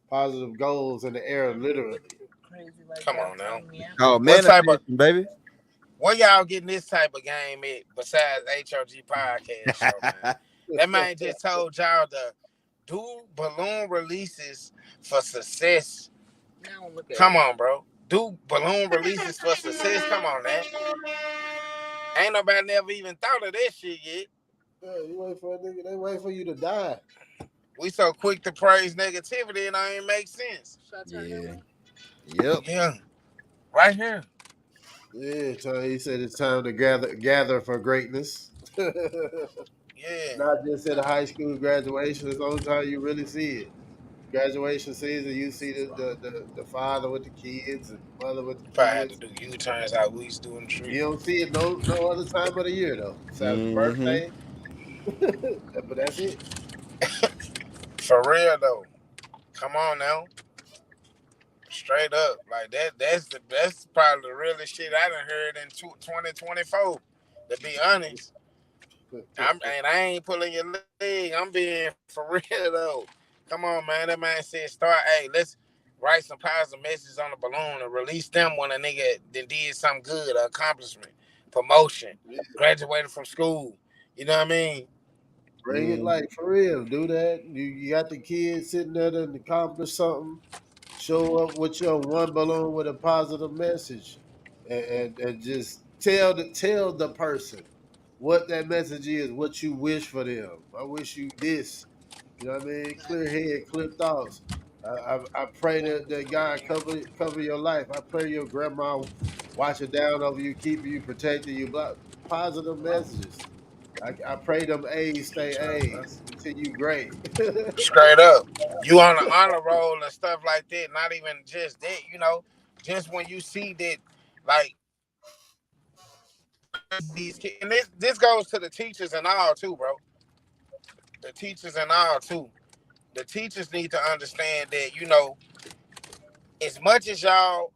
Positive goals in the air, literally. Crazy like Come that. on now. Oh, What type of manifesting, baby. where y'all getting this type of game at besides H.O.G Podcast Show, man? That man just told y'all to do balloon releases for success. Now look at Come on, bro. Do balloon releases for success. Come on, man. Ain't nobody never even thought of that shit yet. Yeah, you wait for a nigga. They wait for you to die. We so quick to praise negativity and it ain't make sense. Yeah. Yep. Yeah, right here. Yeah, he said it's time to gather for greatness. Yeah, Not just at a high school graduation. It's the only time you really see it. Graduation season, you see the father with the kids and mother with the probably had to kids. do U-turns how we used to do in the street. You don't see it no other time of the year though. Besides the Mm-hmm. birthday, but that's it. For real though. Come on now. Straight up. Like that's probably the realest shit I done heard in 2024. To be honest. And I ain't pulling your leg. I'm being for real though. Come on, man. That man said start. Hey, let's write some positive messages on the balloon and release them when a nigga that did something good, an accomplishment, promotion, graduated from school. You know what I mean? Bring it Mm-hmm. like for real. Do that. You got the kids sitting there to accomplish something. Show up with your one balloon with a positive message, and just tell the person what that message is, what you wish for them. I wish you this. You know what I mean? Clear head, clear thoughts. I pray that God cover your life. I pray your grandma watching down over you, keeping you, protecting you. But positive messages. I pray them A's stay A's. Continue great. Straight up. You on the honor roll and stuff like that. Not even just that, just when you see that, like these kids, and this goes to the teachers and all too, bro. The teachers and all too. The teachers need to understand that, as much as y'all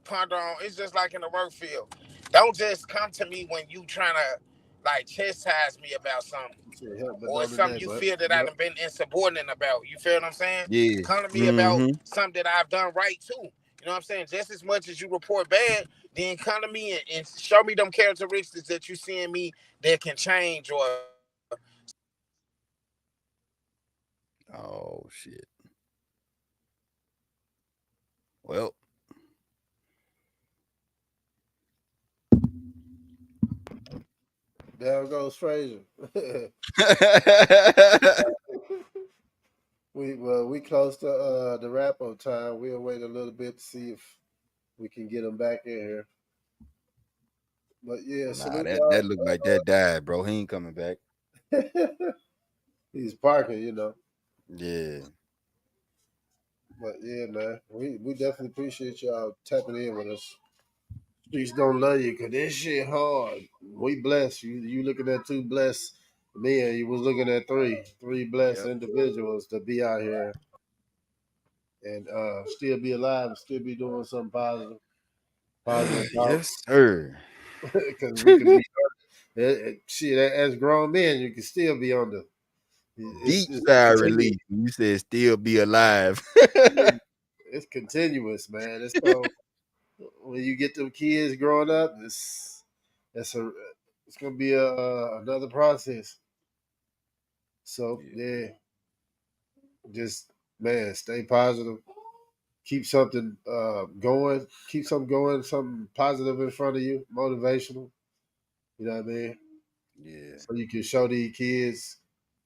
ponder on, it's just like in the work field. Don't just come to me when you trying to like chastise me about something. You said help, but Or no it's something today, you but feel that yep. I've been insubordinate about. You feel what I'm saying? Yeah. Come to me about Mm-hmm. something that I've done right too. You know what I'm saying? Just as much as you report bad, then come to me and show me them characteristics that you see in me that can change or Oh shit. Well. There goes Frazier. we close to the wrap up time. We'll wait a little bit to see if we can get him back in here. But yeah, Nah, salute that y'all. looked like that died, bro. He ain't coming back. He's parking. Yeah. But yeah, man, we definitely appreciate y'all tapping in with us. Streets don't love you because this shit hard. We blessed. You looking at two blessed men. You was looking at three blessed Yep. individuals to be out here and still be alive and still be doing something positive. Positive Yes, thoughts. sir. Because we can be shit, as grown men, you can still be on the Deep it's sigh continuous. relief. You said still be alive. It's continuous, man. It's so when you get them kids growing up, it's gonna be another process. So yeah, just man, stay positive. Keep something going. Keep something going. Something positive in front of you, motivational. You know what I mean? Yeah. So you can show these kids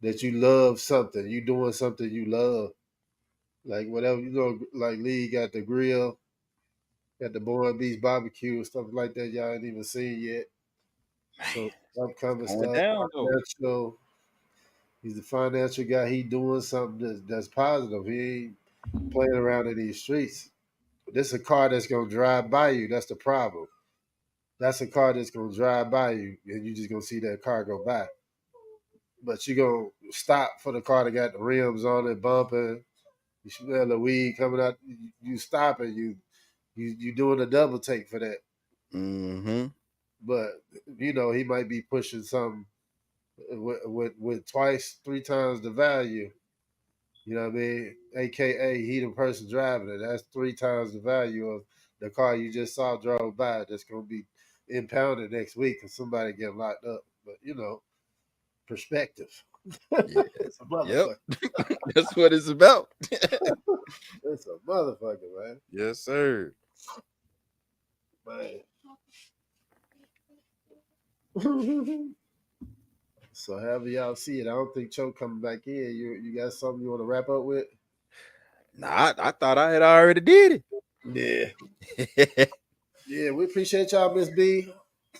that you love something. You doing something you love. Like whatever, like Lee got the grill, got the BornBeast barbecue and stuff like that. Y'all ain't even seen yet. So upcoming Going stuff, down though. financial. He's the financial guy. He doing something that's positive. He ain't playing around in these streets. This is a car that's gonna drive by you. That's the problem. That's a car that's gonna drive by you, and you just gonna see that car go by. But you gonna stop for the car that got the rims on it, bumping. You smell the weed coming out. You stop and you doing a double take for that. Mm-hmm. But he might be pushing something with twice, 3 times the value. You know what I mean? AKA he the person driving it. That's 3 times the value of the car you just saw drove by. That's gonna be impounded next week and somebody get locked up. But perspective. Yeah. It's a motherfucker. Yep. That's what it's about. It's a motherfucker, man. Yes, sir. Man. So however y'all see it, I don't think Cho coming back in. You got something you want to wrap up with? Nah, I thought I had already did Yeah. it. Yeah, we appreciate y'all, Miss B.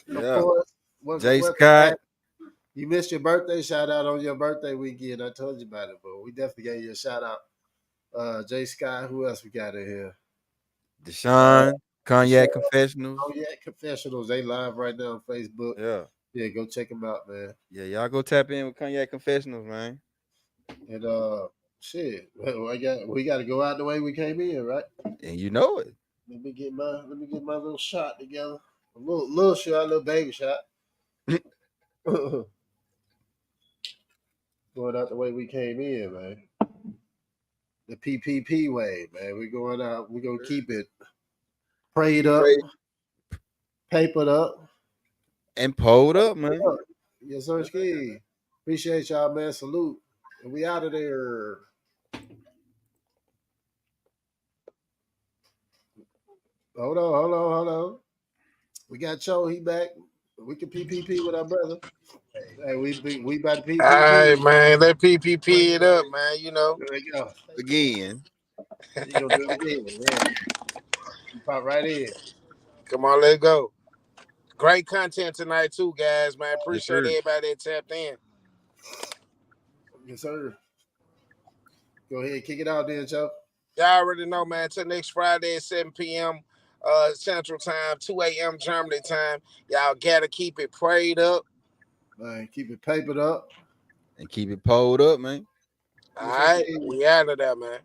Of Yeah. course. Jay Scott. You missed your birthday shout out on your birthday weekend. I told you about it, but we definitely gave you a shout out. Jay Scott, who else we got in here? Deshaun, Cognac Confessionals. Cognac Confessionals. They live right now on Facebook. Yeah. Yeah, go check them out, man. Yeah, y'all go tap in with Cognac Confessionals, man. And shit, we got to go out the way we came in, right? And you know it. Let me get my little shot together. A little shot, a little baby shot. Going out the way we came in, man. The PPP way, man. We're going out. We're gonna keep it prayed up, papered up, and pulled up, man. Yes, sir, Ski. Appreciate y'all, man. Salute. And we out of there. Hold on. We got Cho. He back. We can PPP with our brother. Hey, we about to PPP. Hey, man, let PPP it up, man. There we go. Again. You gonna do it again, yeah. You pop right in. Come on, let's go. Great content tonight, too, guys, man. Appreciate everybody that tapped in. Yes, sir. Go ahead, kick it out then, Cho. Y'all already know, man. Till next Friday at 7 p.m. Central Time, 2 a.m. Germany time. Y'all gotta keep it prayed up. Man, keep it papered up. And keep it pulled up, man. All right, we out of there, man.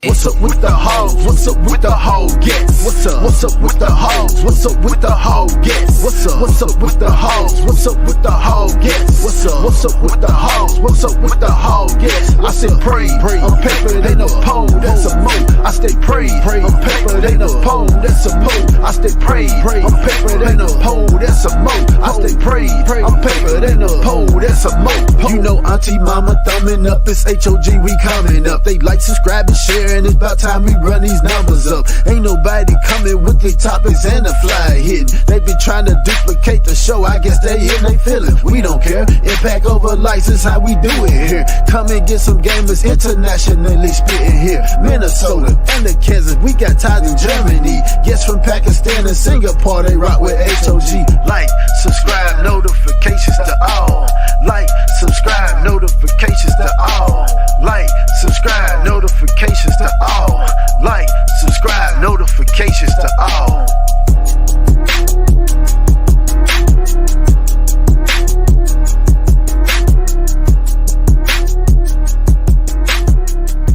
What's up with the hoes? What's up with the hoe guests? What's up with the hoes? What's up with the hoe guests? What's up with the hoes? What's up with the hoe guests? What's up with the hoes? What's up with the hoe guests? I said pray, I'm peppered, ain't no pole, that's a mo. I stay pray, I'm peppered, ain't no pole, that's a mo. I stay pray, I'm peppered, ain't no pole, that's a mo. I stay pray, I'm peppered, ain't no pole, that's a mo. You know Auntie Mama thumbing up, it's H.O.G we coming up. They like, subscribe, and share. And it's about time we run these numbers up. Ain't nobody coming with the topics and the fly hitting. They been trying to duplicate the show. I guess they in they feeling. We don't care. Impact over likes is how we do it here. Come and get some gamers internationally spitting here. Minnesota and the Kansas. We got ties in Germany. Yes, from Pakistan and Singapore. They rock with H.O.G. Like, subscribe, notifications to all. Like, subscribe, notifications to all. Like, subscribe, notifications to all. Like, subscribe, notifications to all.